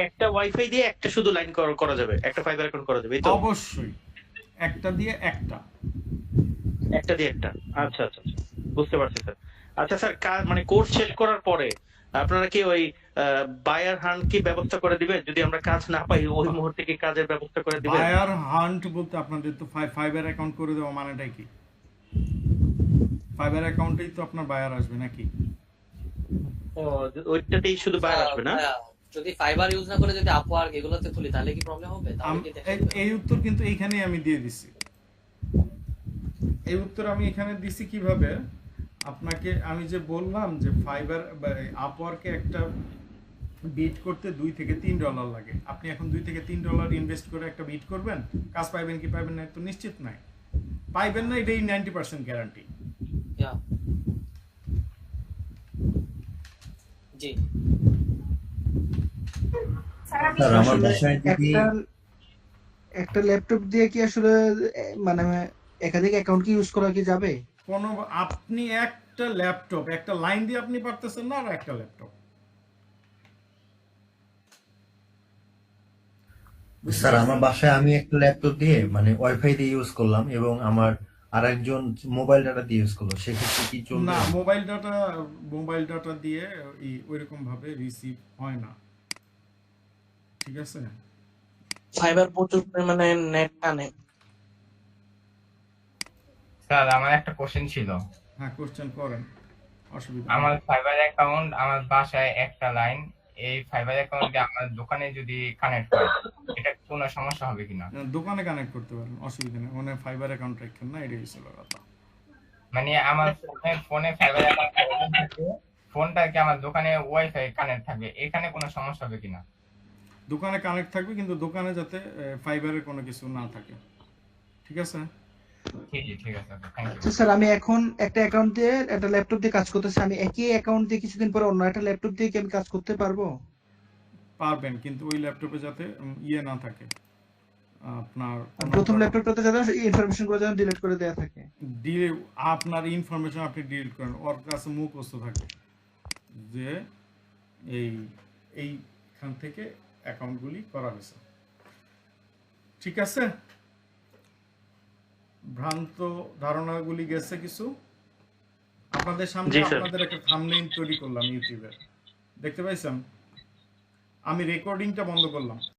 একটা ওয়াইফাই দিয়ে একটা শুধু লাইন করা যাবে, একটা ফাইবার অ্যাকাউন্ট করা যাবে? অবশ্যই একটা দিয়ে একটা দিয়ে একটা। আচ্ছা আচ্ছা, বুঝতে পারছি স্যার। আচ্ছা স্যার, মানে কোর্স শেষ করার পরে আপনারা কি ওই বায়ার হান্ট কি ব্যবস্থা করে দিবেন? যদি আমরা কাজ না পাই ওই মুহূর্তে কি কাজের ব্যবস্থা করে দিবেন? বায়ার হান্ট বলতে আপনাদের তো ফাইবার অ্যাকাউন্ট করে দেওয়া মানেটাই কি? ফাইবার অ্যাকাউন্টেই তো আপনার বায়ার আসবে নাকি? ওইটাতেই শুধু বায়ার আসবে না? যদি ফাইবার ইউজ না করে যদি আপওয়ার্ক এগুলোতে খুলি তাহলে কি প্রবলেম হবে? এই উত্তর কিন্তু এইখানেই আমি দিয়ে দিছি। এই উত্তর আমি এখানে দিছি কিভাবে? আপনাকে আমি যে বললাম যে ফাইবার আপওয়ার্কে একটা বিট করতে $2 থেকে $3 লাগে। আপনি এখন $2 থেকে $3 ইনভেস্ট করে একটা বিট করবেন, কাজ পাইবেন কি পাইবেন না তো নিশ্চিত নাই। পাইবেন না, এটাই 90% গ্যারান্টি। জি একটা ল্যাপটপ দিয়ে কি আসলে মানে একাধিক অ্যাকাউন্ট কি ইউজ করা কি যাবে? আপনি একটা ল্যাপটপ, একটা লাইন দিয়ে আপনি পারতেছেন না, আর একটা ল্যাপটপ। স্যার আমার বাসায় আমি একটা ল্যাপটপ দিয়ে মানে ওয়াইফাই দিয়ে ইউজ করলাম এবং আমার আরেকজন মোবাইল ডাটা দিয়ে ইউজ করলো, সেক্ষেত্রে কি চলবে? না, মোবাইল ডাটা দিয়ে ওইরকম ভাবে রিসিভ হয় না, ঠিক আছে? ফাইবার প্রচুর পরিমাণে নেট টানে। স্যার আমার একটা কোশ্চেন ছিল। হ্যাঁ, কোশ্চেন করেন, অসুবিধা আমার নেই। ফাইবার অ্যাকাউন্ট আমার বাসায় একটা লাইন, এই ফাইবার অ্যাকাউন্টে আমার দোকানে যদি কানেক্ট হয় এটা কোনো সমস্যা হবে কিনা? দোকানে কানেক্ট করতে পারেন, অসুবিধা নেই, মানে ফাইবার অ্যাকাউন্ট রাখেন না, এটাই ছিল কথা। মানে আমার ফোনে ফাইবার অ্যাকাউন্ট থাকবে, ফোনটা কি আমার দোকানে ওয়াইফাই কানেক্ট থাকবে, এখানে কোনো সমস্যা হবে কিনা? দোকানে কানেক্ট থাকবে, কিন্তু দোকানে যাতে ফাইবারের কোনো কিছু না থাকে, ঠিক আছে? ঠিক আছে, থ্যাংক ইউ। আচ্ছা স্যার, আমি এখন একটা অ্যাকাউন্ট দিয়ে একটা ল্যাপটপ দিয়ে কাজ করতেছি, আমি একই অ্যাকাউন্ট দিয়ে কিছুদিন পরে অন্য একটা ল্যাপটপ দিয়ে কি আমি কাজ করতে পারবো? পারবেন, কিন্তু ওই ল্যাপটপে যাতে ইয়ে না থাকে, আপনার প্রথম ল্যাপটপটাতে যাতে ইনফরমেশন গুলো যেন ডিলিট করে দেয়া থাকে। আপনার ইনফরমেশন আপনি ডিলিট করেন, ওর কাছে মুখস্থ থাকে যে এইখান থেকে অ্যাকাউন্টগুলি করা হয়েছে, ঠিক আছে? ভ্রান্ত ধারণাগুলি গেছে কিছু আপনাদের সামনে। আপনাদের একটা থাম্বনেইল তৈরি করলাম ইউটিউবে, দেখতে পাইছেন? আমি রেকর্ডিংটা বন্ধ করলাম।